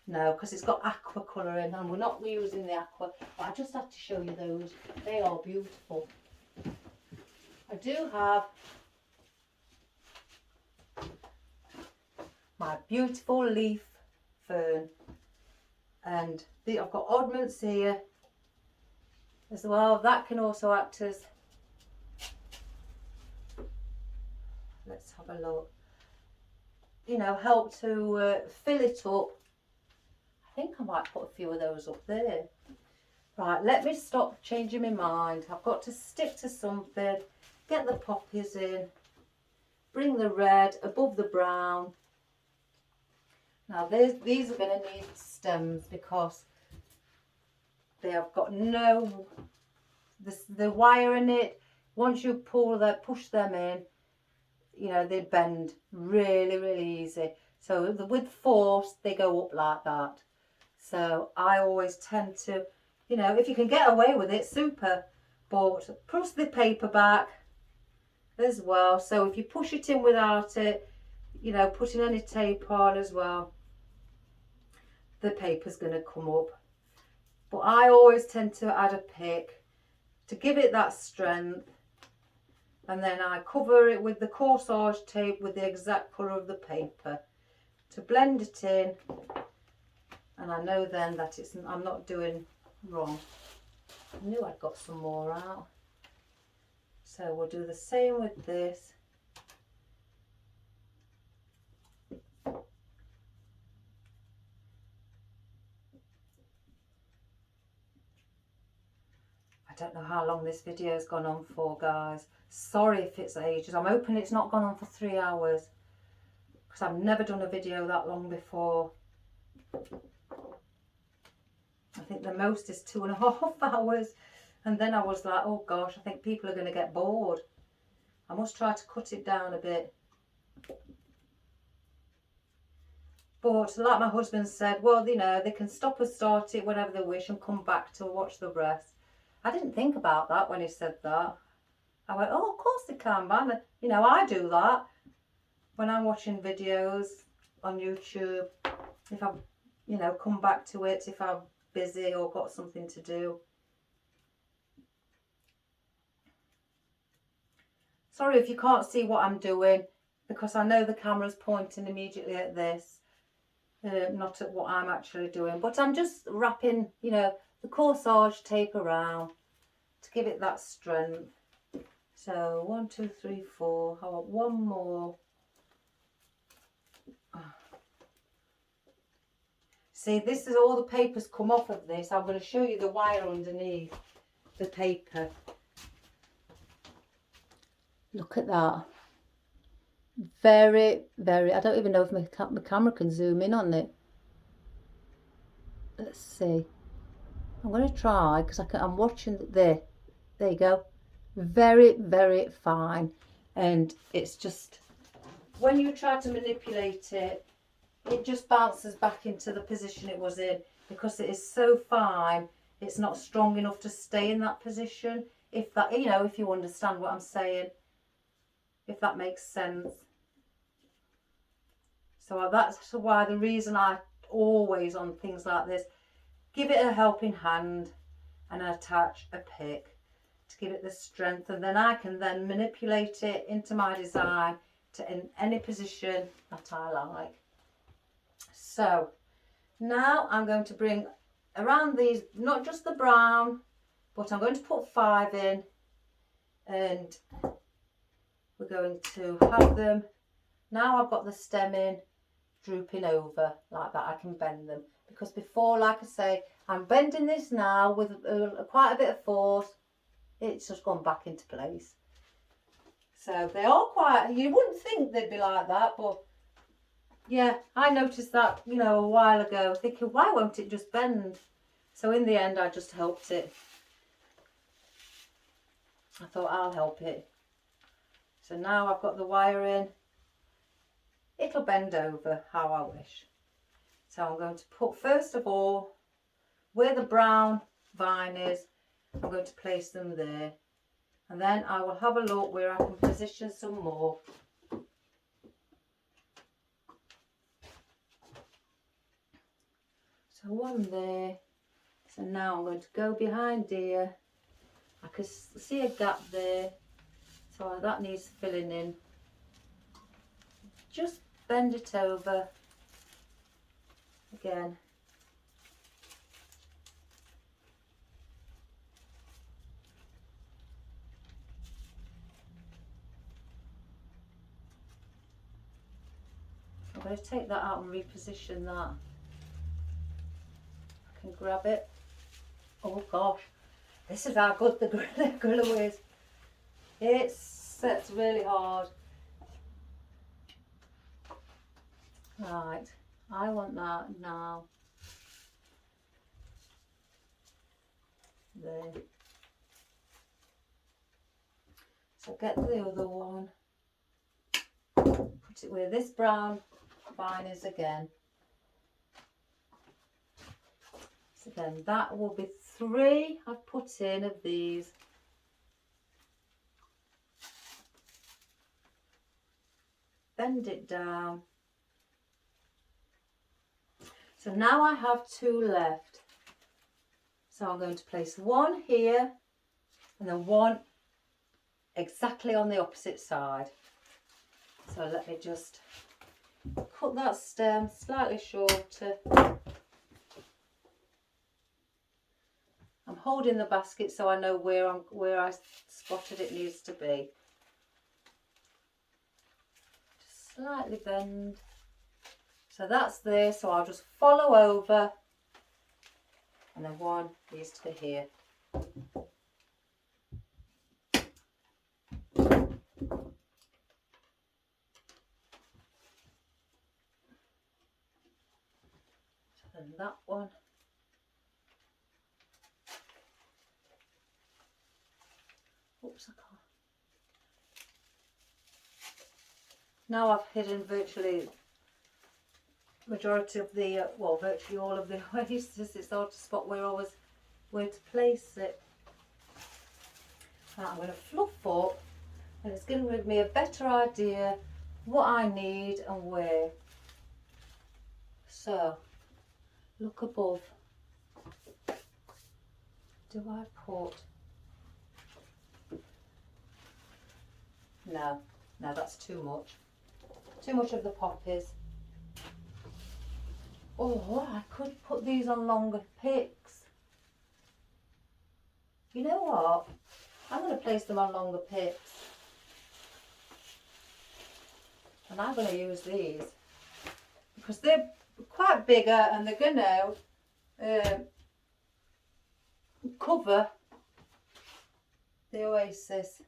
No, because it's got aqua colour in, and we're not using the aqua. But I just have to show you those. They are beautiful. I do have my beautiful leaf fern, and I've got oddments here as well. That can also act as, let's have a look, you know, help to fill it up. I think I might put a few of those up there. Right, let me stop changing my mind. I've got to stick to something. get the poppies in, bring the red above the brown. Now these are going to need stems because they have got no, the wire in it. Once you push them in, you know, they bend really, really easy. So with force, they go up like that. So I always tend to, you know, if you can get away with it, super. But plus the paperback as well. So if you push it in without it, you know, putting any tape on as well, the paper's going to come up. But I always tend to add a pick to give it that strength. And then I cover it with the corsage tape with the exact colour of the paper to blend it in. And I know then that I'm not doing wrong. I knew I'd got some more out. So we'll do the same with this. I don't know how long this video has gone on for, guys. Sorry if it's ages. I'm hoping it's not gone on for 3 hours, because I've never done a video that long before. I think the most is 2.5 hours. And then I was like, oh gosh, I think people are going to get bored. I must try to cut it down a bit. But like my husband said, well, you know, they can stop and start it whenever they wish and come back to watch the rest. I didn't think about that when he said that. I went, oh, of course they can, man. You know, I do that when I'm watching videos on YouTube. If I've, you know, come back to it, if I'm busy or got something to do. Sorry if you can't see what I'm doing, because I know the camera's pointing immediately at this, not at what I'm actually doing. But I'm just wrapping, you know, the corsage tape around to give it that strength. So 1, 2, 3, 4. I want one more. See, this is all the papers come off of this. I'm going to show you the wire underneath the paper. Look at that. Very, very, I don't even know if my camera can zoom in on it. Let's see. I'm going to try, because I'm watching there. There you go. Very, very fine. And it's just, when you try to manipulate it, it just bounces back into the position it was in, because it is so fine. It's not strong enough to stay in that position. If that, you know, if you understand what I'm saying, if that makes sense. So that's why the reason I always, on things like this, give it a helping hand and attach a pick to give it the strength, and then I can then manipulate it into my design to in any position that I like. So now I'm going to bring around these, not just the brown, but I'm going to put 5 in, and we're going to have them, now I've got the stem in, drooping over like that. I can bend them, because before, like I say, I'm bending this now with quite a bit of force. It's just gone back into place. So they are quite, you wouldn't think they'd be like that, but yeah, I noticed that, you know, a while ago, thinking, why won't it just bend? So in the end, I just helped it. I thought, I'll help it. So now I've got the wire in. It'll bend over how I wish. So I'm going to put, first of all, where the brown vine is, I'm going to place them there. And then I will have a look where I can position some more. So one there. So now I'm going to go behind here. I can see a gap there. So that needs filling in. Just bend it over again. I'm going to take that out and reposition that. I can grab it. Oh gosh, this is how good the glue is. It sets really hard. Right, I want that now. There. So get the other one. Put it where this brown vine is again. So then that will be 3 I've put in of these. Bend it down. So now I have 2 left. So I'm going to place 1 here and then 1 exactly on the opposite side. So let me just cut that stem slightly shorter. I'm holding the basket so I know where I spotted it needs to be. Just slightly bend. So that's there, so I'll just follow over and then 1 needs to be here. So then that one. Oops, I can't. Now I've hidden virtually majority of the, well, virtually all of the waste. It's hard to spot where to place it. Now I'm going to fluff up and it's going to give me a better idea what I need and where. So look above. Do I put? No, that's too much. Too much of the poppies. Oh, I could put these on longer picks. You know what? I'm going to place them on longer picks. And I'm going to use these because they're quite bigger and they're going to cover the oasis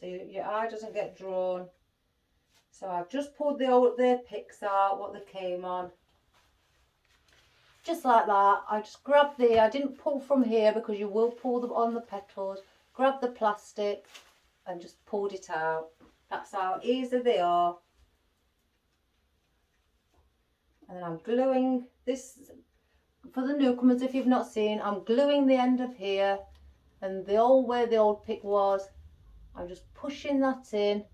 so your eye doesn't get drawn. So I've just pulled their picks out, what they came on. Just like that. I just grabbed I didn't pull from here because you will pull them on the petals. Grab the plastic and just pulled it out. That's how easy they are. And then I'm gluing this, for the newcomers if you've not seen, I'm gluing the end of here and where the old pick was, I'm just pushing that in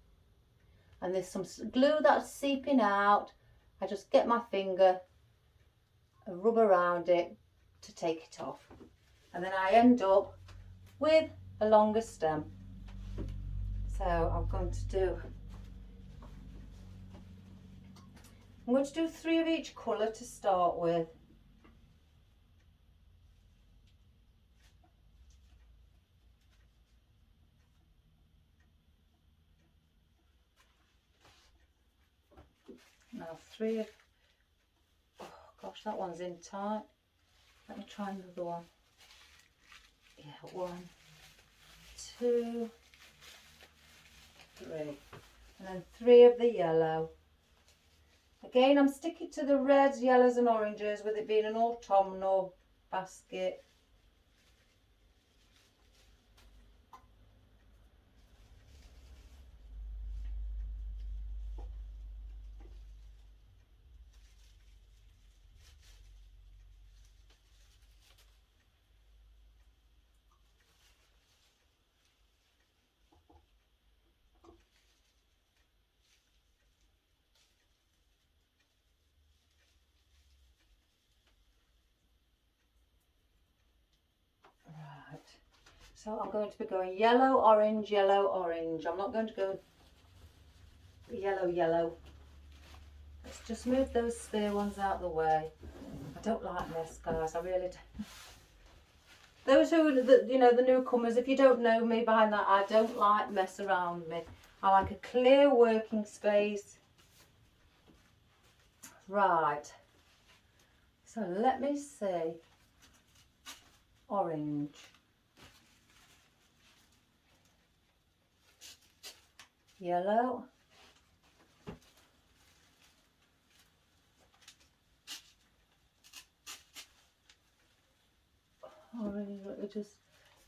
and there's some glue that's seeping out. I just get my finger and rub around it to take it off. And then I end up with a longer stem. So I'm going to do 3 of each colour to start with. Now 3 of, oh gosh, that one's in tight. Let me try another one. Yeah, 1, 2, 3. And then 3 of the yellow. Again, I'm sticking to the reds, yellows and oranges with it being an autumnal basket. Right, so I'm going to be going yellow, orange, yellow, orange. I'm not going to go yellow, yellow. Let's just move those spare ones out of the way. I don't like mess, guys, I really don't. Those who, you know, the newcomers, if you don't know me behind that, I don't like mess around me. I like a clear working space. Right, so let me see. Orange. yellow, orange. Let me just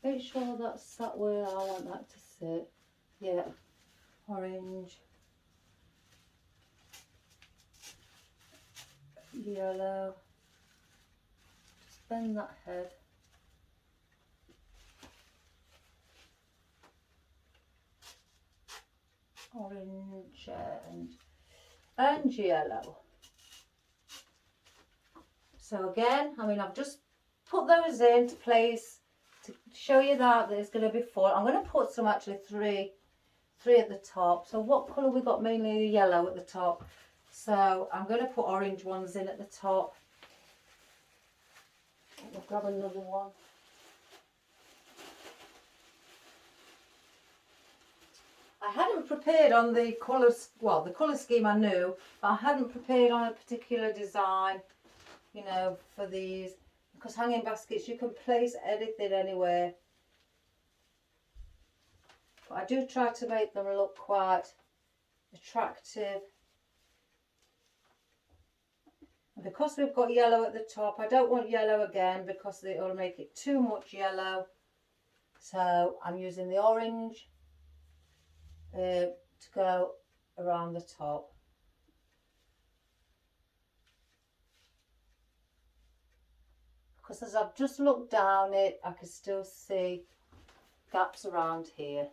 make sure that's sat where I want that to sit. Yeah, orange, yellow. Just bend that head. Orange and yellow. So again, I mean, I've just put those into place to show you that there's going to be 4. I'm going to put some, actually three at the top. So what colour we got? Mainly the yellow at the top. So I'm going to put orange ones in at the top. I'll grab another one. I hadn't prepared on the colours, well, the colour scheme I knew, but I hadn't prepared on a particular design, you know, for these. Because hanging baskets, you can place anything anywhere. But I do try to make them look quite attractive. And because we've got yellow at the top, I don't want yellow again because it will make it too much yellow. So I'm using the orange to go around the top. Because as I've just looked down it, I can still see gaps around here.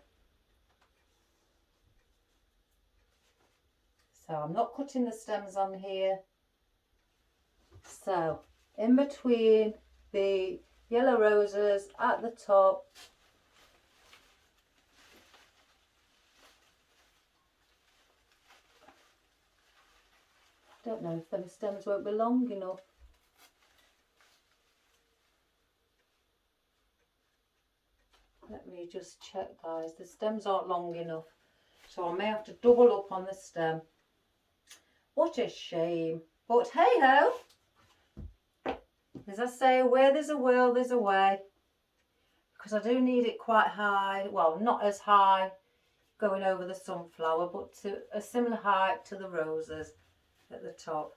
So I'm not cutting the stems on here. So in between the yellow roses at the top, I don't know if them stems won't be long enough. Let me just check, guys. The stems aren't long enough, so I may have to double up on the stem. What a shame. But hey ho, as I say, where there's a will, there's a way. Because I do need it quite high. Well, not as high going over the sunflower, but to a similar height to the roses at the top.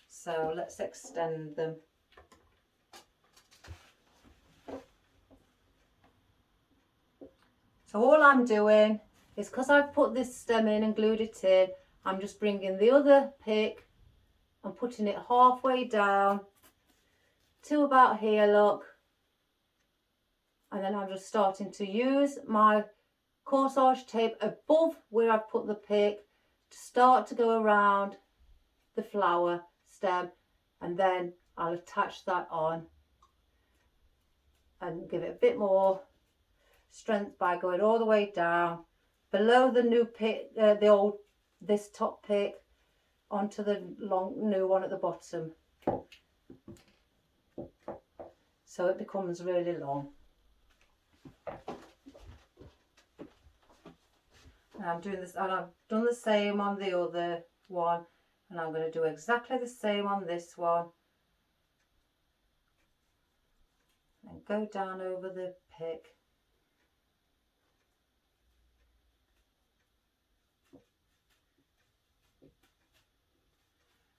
So let's extend them. So all I'm doing is, because I've put this stem in and glued it in, I'm just bringing the other pick and putting it halfway down to about here, look. And then I'm just starting to use my corsage tape above where I've put the pick to start to go around the flower stem, and then I'll attach that on and give it a bit more strength by going all the way down below the new pick, this top pick, onto the long new one at the bottom, so it becomes really long. And I'm doing this, and I've done the same on the other one, and I'm going to do exactly the same on this one, and go down over the pick.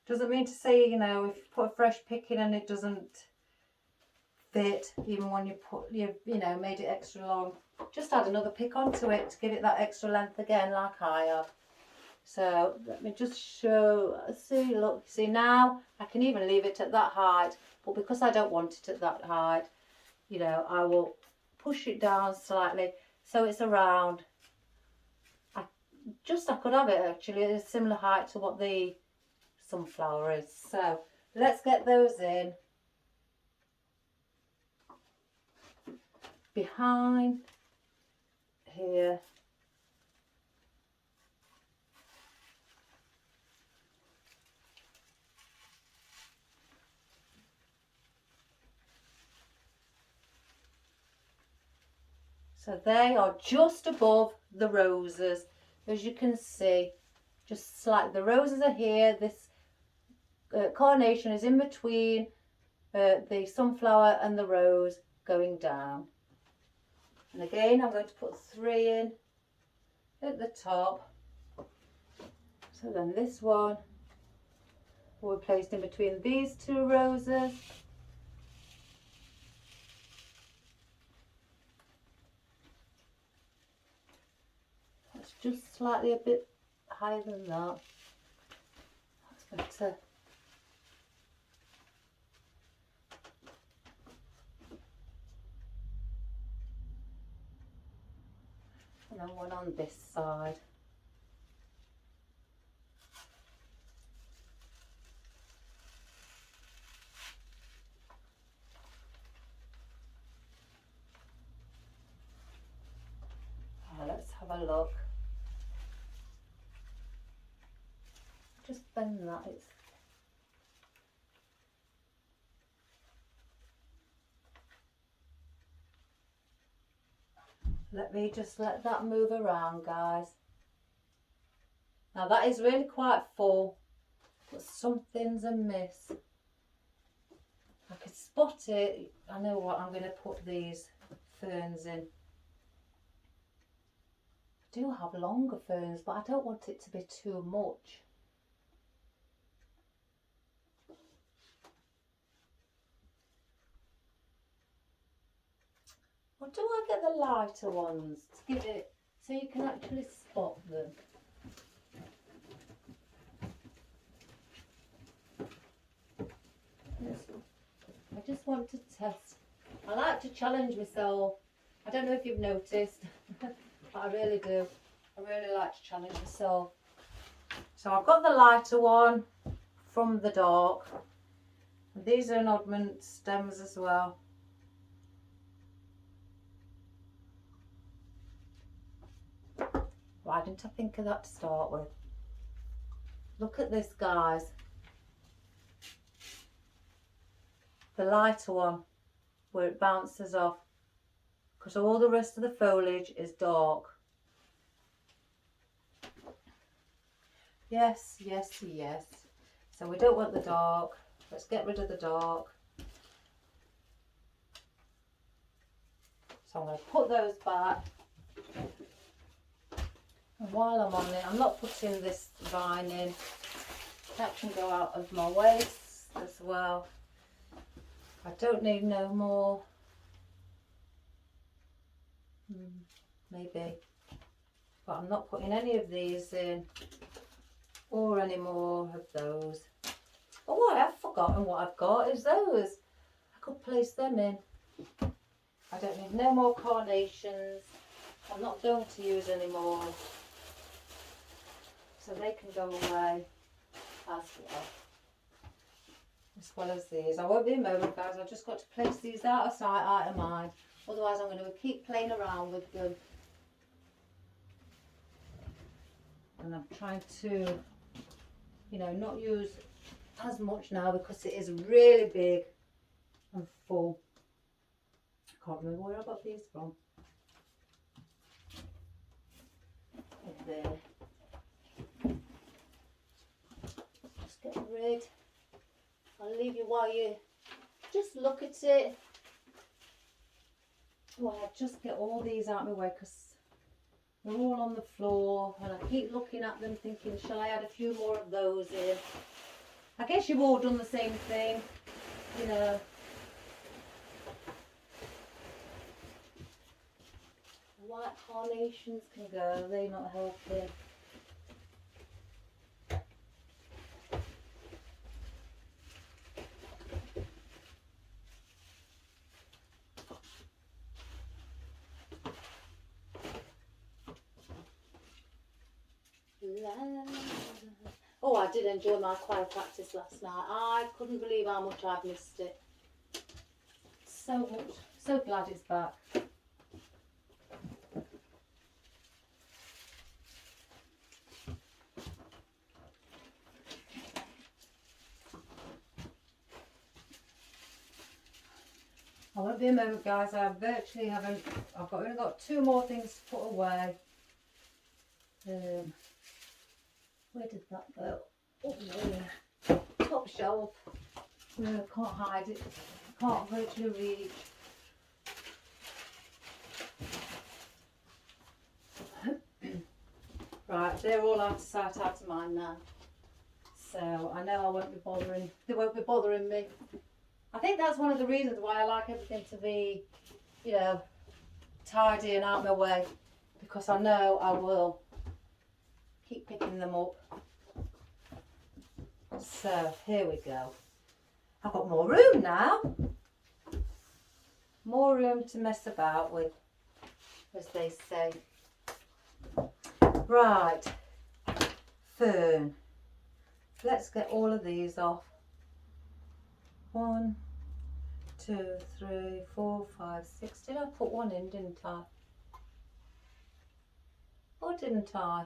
Doesn't mean to say, you know, if you put a fresh pick in and it doesn't fit, even when you put, you know, made it extra long, just add another pick onto it to give it that extra length again, like I have. So let me just show, see, look, see, now I can even leave it at that height, but because I don't want it at that height, you know, I will push it down slightly so it's around. I could have it actually at a similar height to what the sunflower is. So let's get those in. Behind here. So they are just above the roses, as you can see. Just like the roses are here, this carnation is in between the sunflower and the rose going down. And again, I'm going to put 3 in at the top. So then this one will be placed in between these two roses. It's just slightly a bit higher than that. That's better. And then one on this side. Let's have a look. Just bend that. Let me just let that move around, guys. Now that is really quite full, but something's amiss. I could spot it. I know what, I'm going to put these ferns in. I do have longer ferns, but I don't want it to be too much. Or do I get the lighter ones to give it so you can actually spot them? I just want to test. I like to challenge myself. I don't know if you've noticed, but I really do. I really like to challenge myself. So I've got the lighter one from the dark. And these are an oddment stems as well. Why didn't I think of that to start with? Look at this, guys. The lighter one, where it bounces off, because all the rest of the foliage is dark. Yes, yes, yes. So we don't want the dark. Let's get rid of the dark. So I'm going to put those back. And while I'm on it, I'm not putting this vine in. That can go out of my waste as well. I don't need no more. Maybe. But I'm not putting any of these in. Or any more of those. Oh, I have forgotten what I've got is those. I could place them in. I don't need no more carnations. I'm not going to use any more. So they can go away as well as these. I won't be a moment, guys. I've just got to place these out of sight, out of mind. Otherwise I'm going to keep playing around with them. And I'm trying to, you know, not use as much now because it is really big and full. I can't remember where I got these from. There. Just get rid. I'll leave you while you just look at it. Well, I just get all these out of my way because they're all on the floor and I keep looking at them thinking, shall I add a few more of those in? I guess you've all done the same thing, you know. The white carnations can go, they're not helping. Oh, I did enjoy my choir practice last night. I couldn't believe how much I've missed it. So much. So glad it's back. I won't be a moment, guys. I virtually haven't. I've only got 2 more things to put away. Where did that go? Oh, yeah. Top shelf. No, can't hide it. Can't virtually reach. Right, they're all out of sight, out of mind now. So I know I won't be bothering, they won't be bothering me. I think that's one of the reasons why I like everything to be, you know, tidy and out of my way, because I know I will keep picking them up. So here we go. I've got more room now. More room to mess about with, as they say. Right, fern. Let's get all of these off. 1, 2, 3, 4, 5, 6. Did I put one in, didn't I? Or didn't I?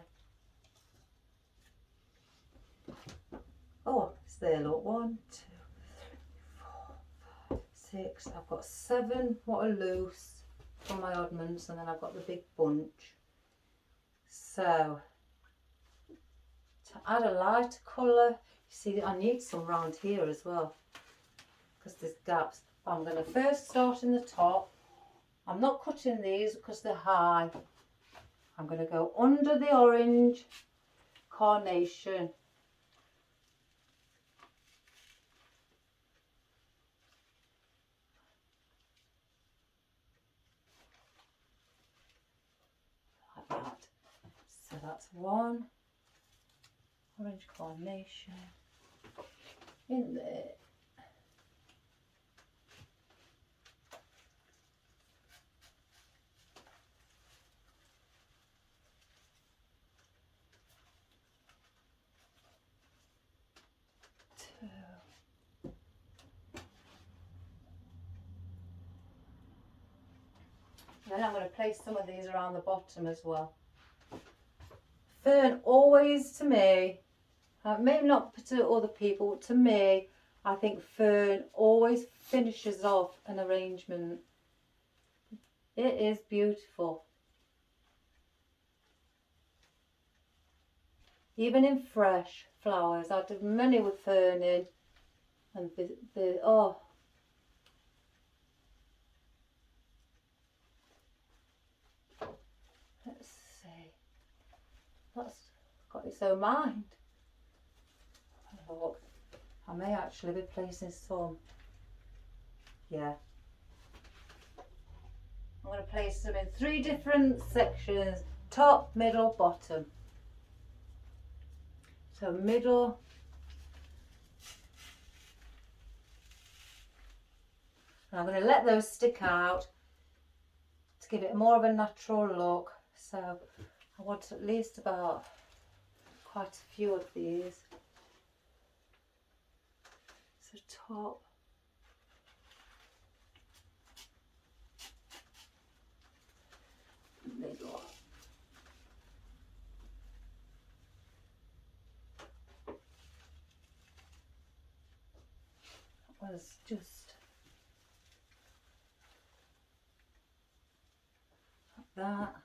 Oh, it's there, look. 1, 2, 3, 4, 5, 6. I've got 7 what are loose from my oddments, and then I've got the big bunch. So, to add a lighter colour, you see, I need some round here as well, because there's gaps. I'm going to first start in the top. I'm not cutting these because they're high. I'm going to go under the orange carnation. Like that. So that's 1 orange carnation in there. Then I'm going to place some of these around the bottom as well. Fern always, to me, maybe not to other people, but to me, I think fern always finishes off an arrangement. It is beautiful. Even in fresh flowers, I do many with fern in, and oh. Let's see. That's got its own mind. Look, I may actually be placing some. Yeah. I'm going to place them in 3 different sections: top, middle, bottom. So middle. And I'm going to let those stick out to give it more of a natural look. So I want at least about quite a few of these. So top. Middle. That was just like that.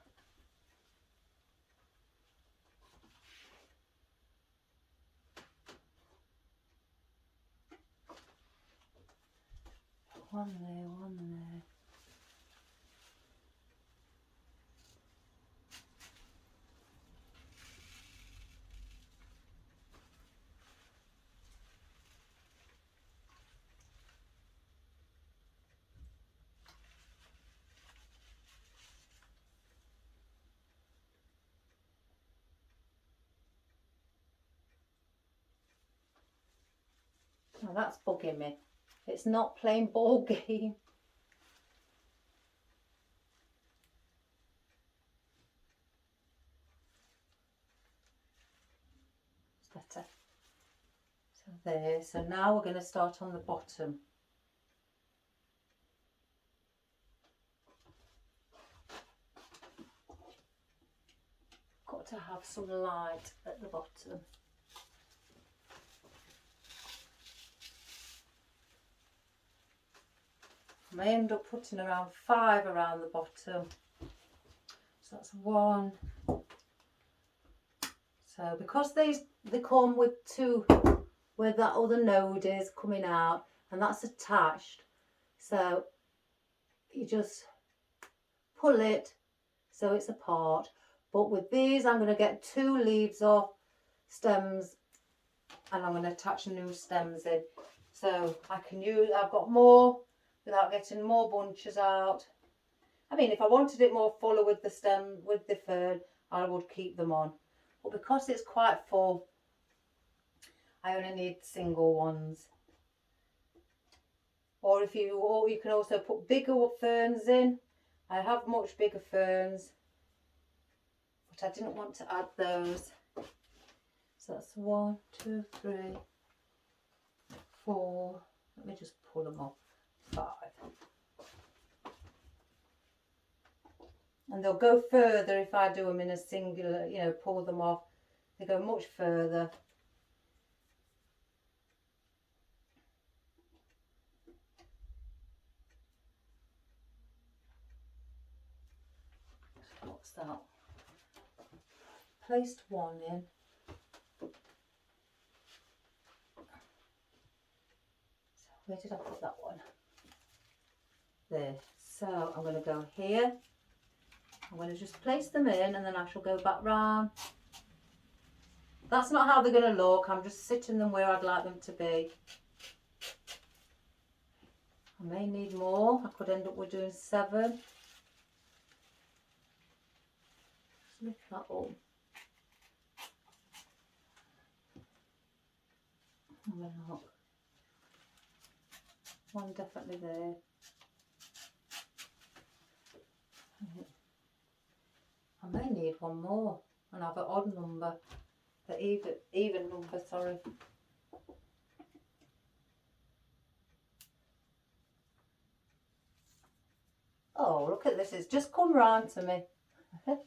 One there, one there. Now that's bugging me. It's not playing ball game. It's better. So there. So now we're going to start on the bottom. Got to have some light at the bottom. I may end up putting around 5 around the bottom. So that's 1. So because they come with 2, where that other node is coming out, and that's attached. So you just pull it so it's apart, But with these, I'm going to get 2 leaves off, stems, and I'm going to attach new stems in. So I can use, I've got more without getting more bunches out. I mean, if I wanted it more fuller with the stem, with the fern, I would keep them on. But because it's quite full, I only need single ones. Or you can also put bigger ferns in. I have much bigger ferns, but I didn't want to add those. So that's 1, 2, 3, 4. Let me just pull them up. 5. And they'll go further if I do them in a singular, you know, pull them off. They go much further. What's that? Placed 1 in. So where did I put that one? There. So I'm going to go here. I'm going to just place them in and then I shall go back round. That's not how they're going to look. I'm just sitting them where I'd like them to be. I may need more. I could end up with doing 7. Let's lift that up. And then look. 1 definitely there. I may need 1 more and have an odd number, the even number, sorry. Oh, look at this, it's just come round to me. I'll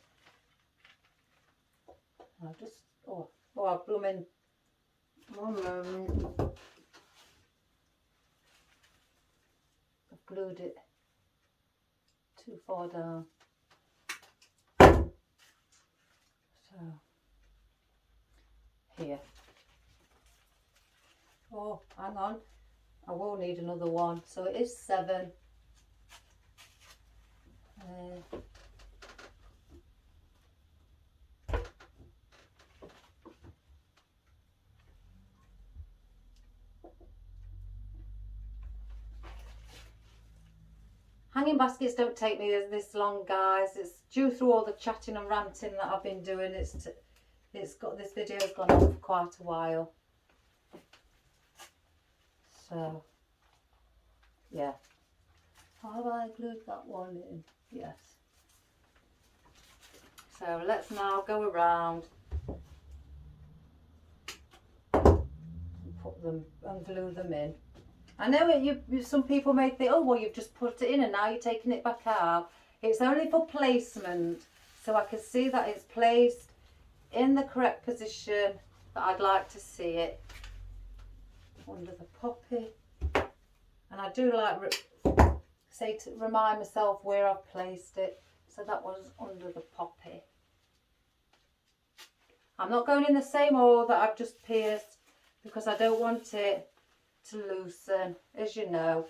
just, I've blooming, 1 moment. I've glued it too far down. So, here. Oh, hang on. I will need another 1. So it is 7. Hanging baskets don't take me this long, guys. It's due through all the chatting and ranting that I've been doing. This video's gone on for quite a while. So, yeah. Have I glued that one in? Yes. So let's now go around and put them and glue them in. I know some people may think, oh well, you've just put it in and now you're taking it back out. It's only for placement, so I can see that it's placed in the correct position that I'd like to see it, under the poppy. And I do like to remind myself where I've placed it. So that was under the poppy. I'm not going in the same hole that I've just pierced because I don't want it to loosen, as you know.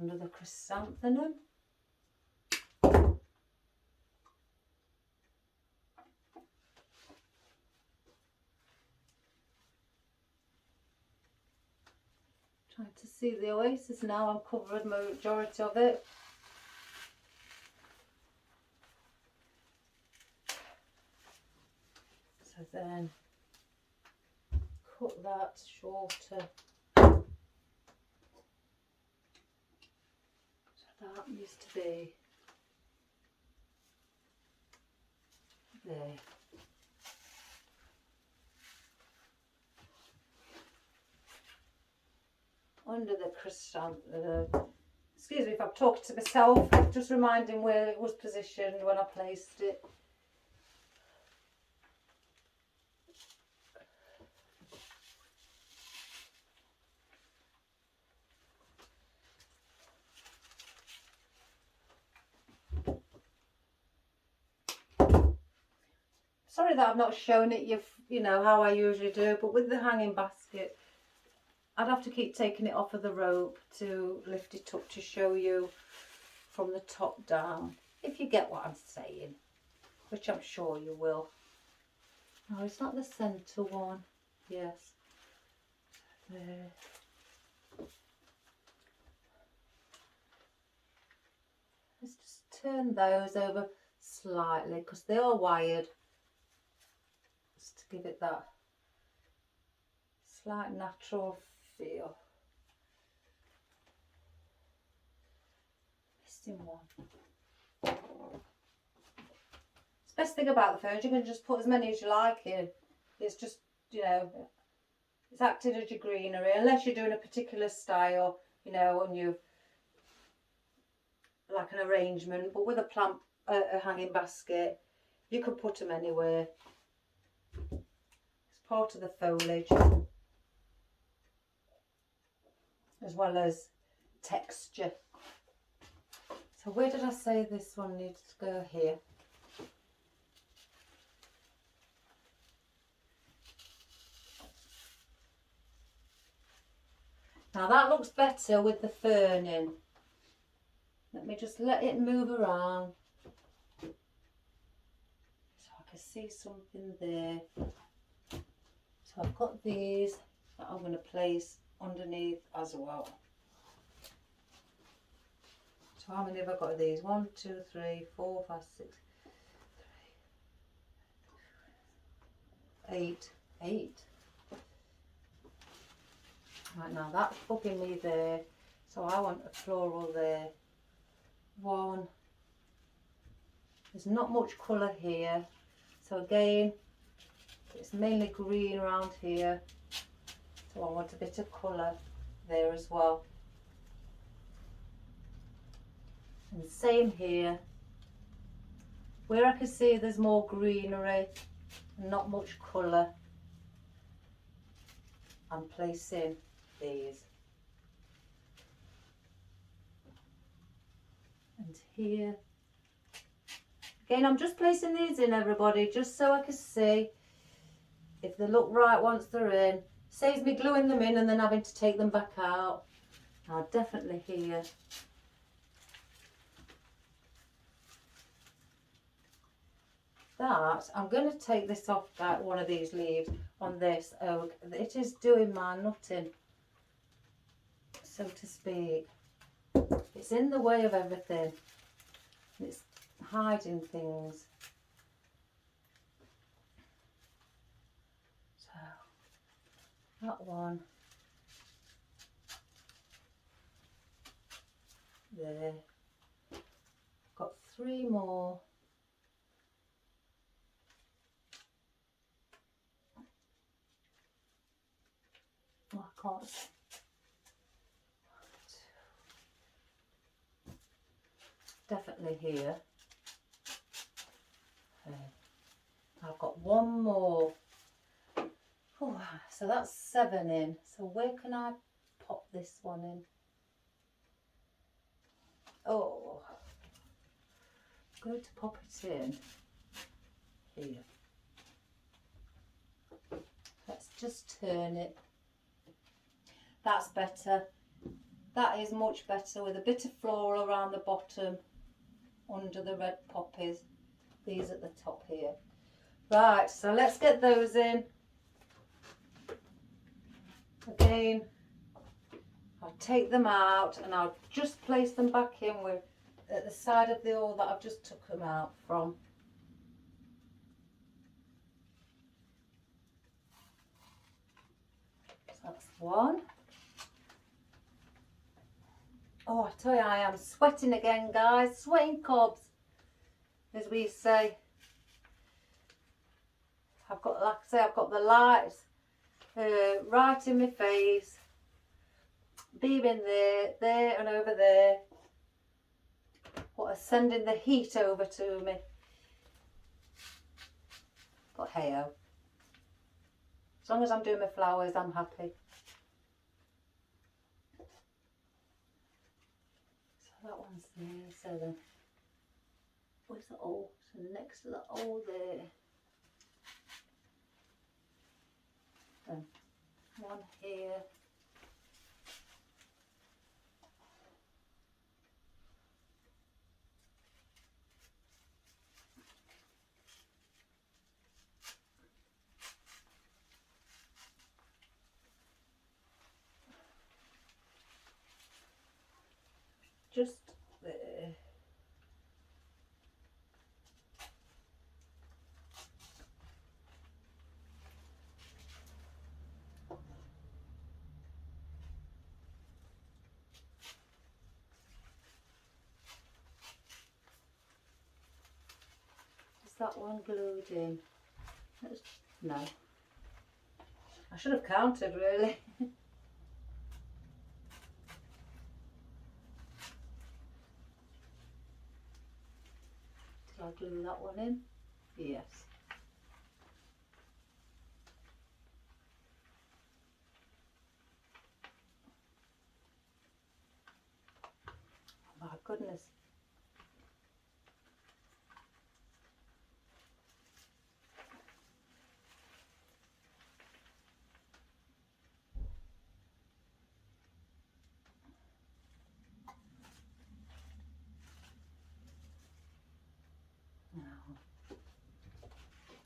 Under the chrysanthemum. Trying to see the oasis now. I'm covered majority of it. So then cut that shorter. So that needs to be there. Under the chrysanthemum. Excuse me if I'm talking to myself, just reminding where it was positioned when I placed it. Sorry that I've not shown it you know how I usually do, but with the hanging basket I'd have to keep taking it off of the rope to lift it up to show you from the top down. if you get what I'm saying, which I'm sure you will. No, it's not the centre one. Yes. There. Let's just turn those over slightly because they are wired. Just to give it that slight natural feel. Missing one. The best thing about the furniture, you can just put as many as you like in. It's just, you know, it's acted as your greenery, unless you're doing a particular style, you know, and you like an arrangement. But with a plant, a hanging basket, you can put them anywhere. It's part of the foliage, as well as texture. So where did I say this one needs to go? Here. Now that looks better with the fern in. Let me just let it move around so I can see something there. So I've got these that I'm going to place underneath as well. So how many have I got of these? 1, 2, 3, 4, 5, 6, 8. Right, now that's bugging me there. So I want a floral there. 1. There's not much colour here. So again, it's mainly green around here. So I want a bit of colour there as well. And same here. Where I can see there's more greenery and not much colour, I'm placing these. And here. Again, I'm just placing these in, everybody, just so I can see if they look right once they're in. Saves me gluing them in and then having to take them back out. Now, definitely here. That, I'm going to take this off, like one of these leaves on this oak. It is doing my nutting, so to speak. It's in the way of everything. It's hiding things. So, that one. There. Got 3 more. Oh, I can't. Definitely here. I've got 1 more. Oh, so that's 7 in. So where can I pop this one in? Oh, I'm going to pop it in here. Let's just turn it. That's better. That is much better, with a bit of floral around the bottom under the red poppies. These at the top here. Right, so let's get those in. Again, I'll take them out and I'll just place them back in with at the side of the hole that I've just took them out from. So that's 1. Oh, I tell you, I am sweating again, guys. Sweating cobs, as we say. I've got, like I say, I've got the lights right in my face, beaming there and over there. What is sending the heat over to me. But hey-oh. As long as I'm doing my flowers, I'm happy. So that one's there. So then, where's the hole? So next to the hole there. And 1 here. just there. Is that one glued in? No. I should have counted really. Did I glue that one in? Yes. Oh my goodness.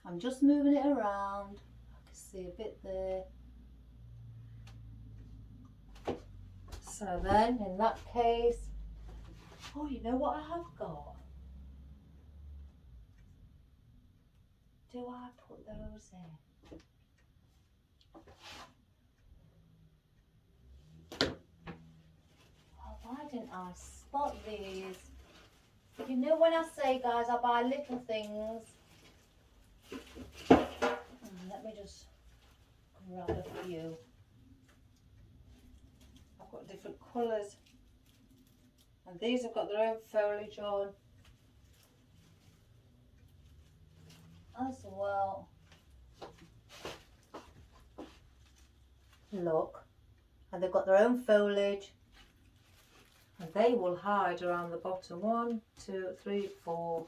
I'm just moving it around. I can see a bit there. So then, in that case, oh, you know what I have got? Do I put those in? Oh, why didn't I spot these? You know when I say, guys, I buy little things. Let me just grab a few. I've got different colours. And these have got their own foliage on as well. Look. And they've got their own foliage. And they will hide around the bottom. 1, 2, 3, 4.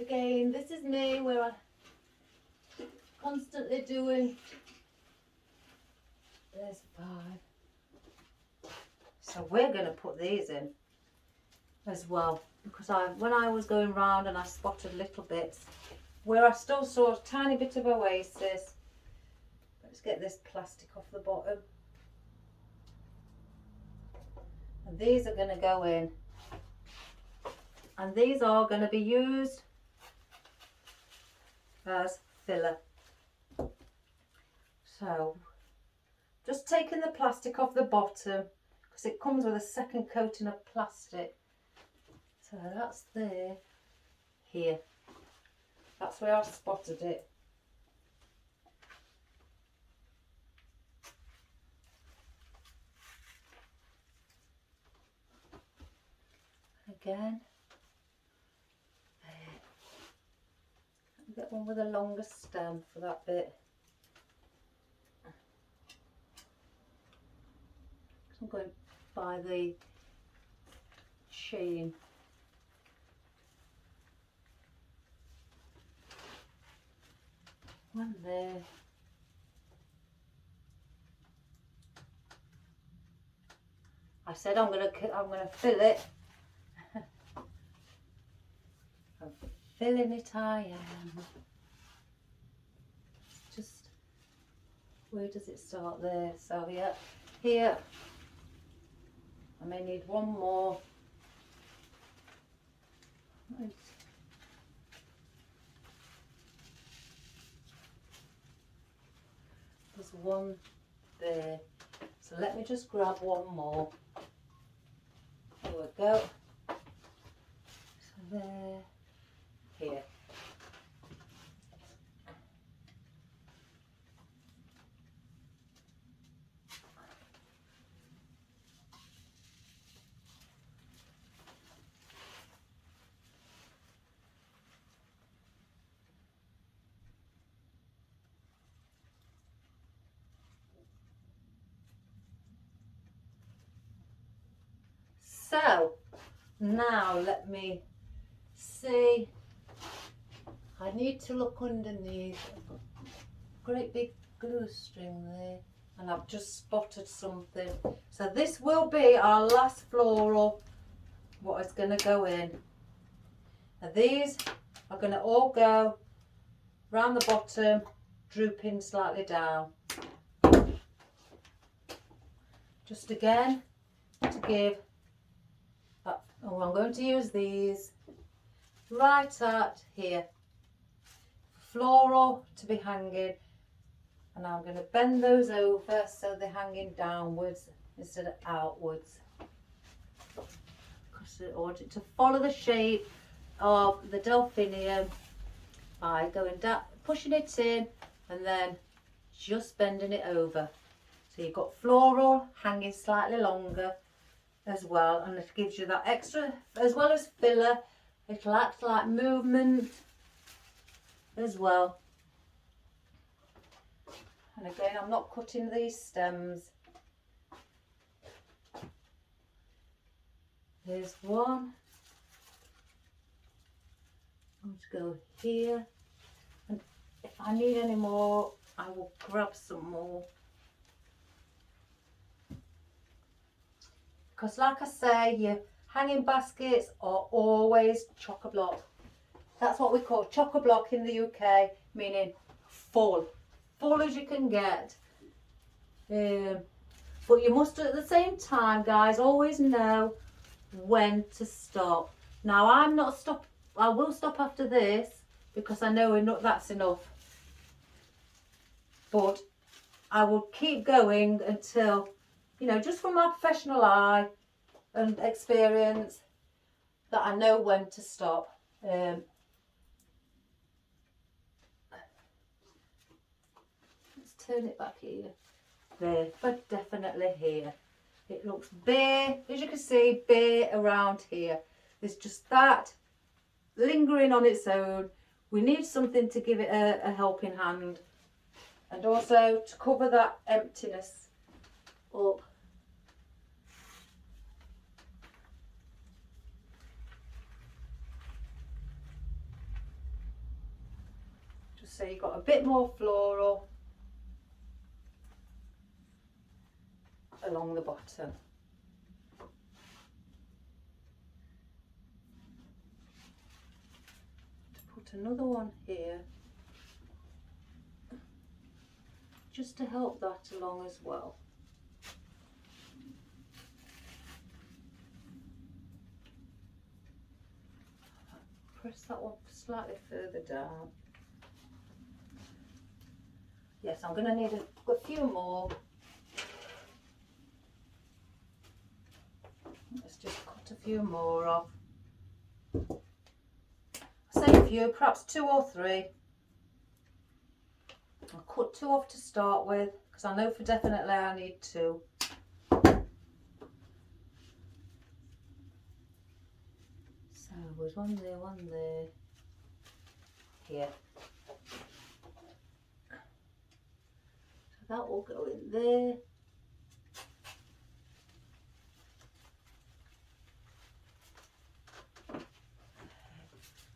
Again, this is me where I constantly doing. There's 5. So we're going to put these in as well, because when I was going round and I spotted little bits where I still saw a tiny bit of oasis. Let's get this plastic off the bottom. And these are going to go in. And these are going to be used as filler. So just taking the plastic off the bottom, because it comes with a second coating of plastic. So that's there, here. That's where I spotted it. Again, there. Get one with a longer stem for that bit. I'm going by the chain. One there. I said I'm gonna fill it. I'm filling it. I am. Just where does it start? There. So yeah, here. I may need one more. Right. There's one there. So let me just grab one more. There we go. So there, here. So now let me see. I need to look underneath. I've got a great big glue string there, and I've just spotted something. So this will be our last floral, what is going to go in. Now these are going to all go round the bottom, drooping slightly down. Just again, to give that. Oh, I'm going to use these right at here, floral to be hanging, and I'm going to bend those over so they're hanging downwards instead of outwards, because I want it to follow the shape of the delphinium by going down, pushing it in, and then just bending it over. So you've got floral hanging slightly longer as well, and it gives you that extra, as well as filler, it'll act like movement as well. And again, I'm not cutting these stems. Here's one. I'm going to go here, and if I need any more, I will grab some more. Because like I say, your hanging baskets are always chock-a-block. That's what we call chock-a-block in the UK, meaning full as you can get. But you must at the same time, guys, always know when to stop. Now I'm not stop. I will stop after this because I know that's enough. But I will keep going until, you know, just from my professional eye and experience, that I know when to stop. Let's turn it back here. There, but definitely here. It looks bare, as you can see, bare around here. There's just that lingering on its own. We need something to give it a helping hand, and also to cover that emptiness up. Just so you've got a bit more floral along the bottom. Put another one here just to help that along as well. Press that one slightly further down. Yes, I'm going to need a few more. Let's just cut a few more off. I say a few, perhaps 2 or 3. I'll cut 2 off to start with, because I know for definitely I need 2. So there's one there, here. So that will go in there.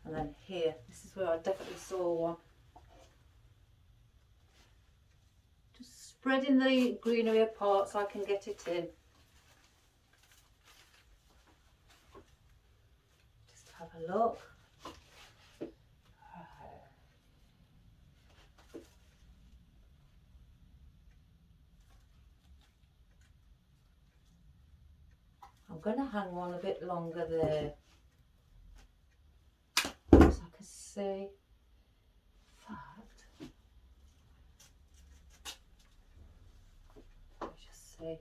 And then here, this is where I definitely saw one. Just spreading the greenery apart so I can get it in. Just have a look. I'm going to hang one a bit longer there, so I can see. Just see.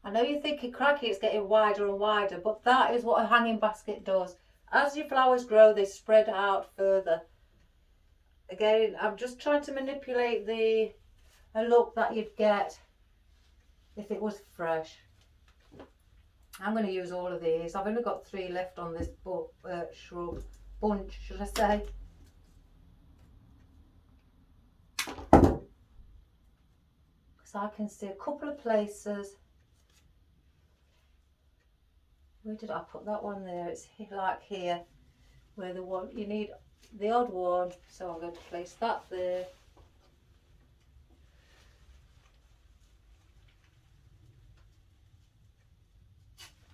I know you're thinking, crikey, it's getting wider and wider, but that is what a hanging basket does. As your flowers grow, they spread out further. Again, I'm just trying to manipulate a look that you'd get if it was fresh. I'm going to use all of these. I've only got 3 left on this shrub bunch, should I say. Because I can see a couple of places. Where did I put that one there? It's like here, where the one you need the odd one. So I'm going to place that there.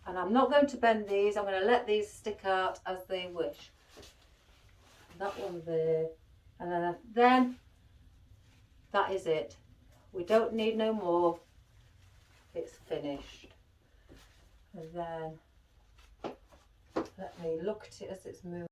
And I'm not going to bend these, I'm going to let these stick out as they wish. That one there. And then that is it. We don't need no more. It's finished. And then let me look at it as it's moving.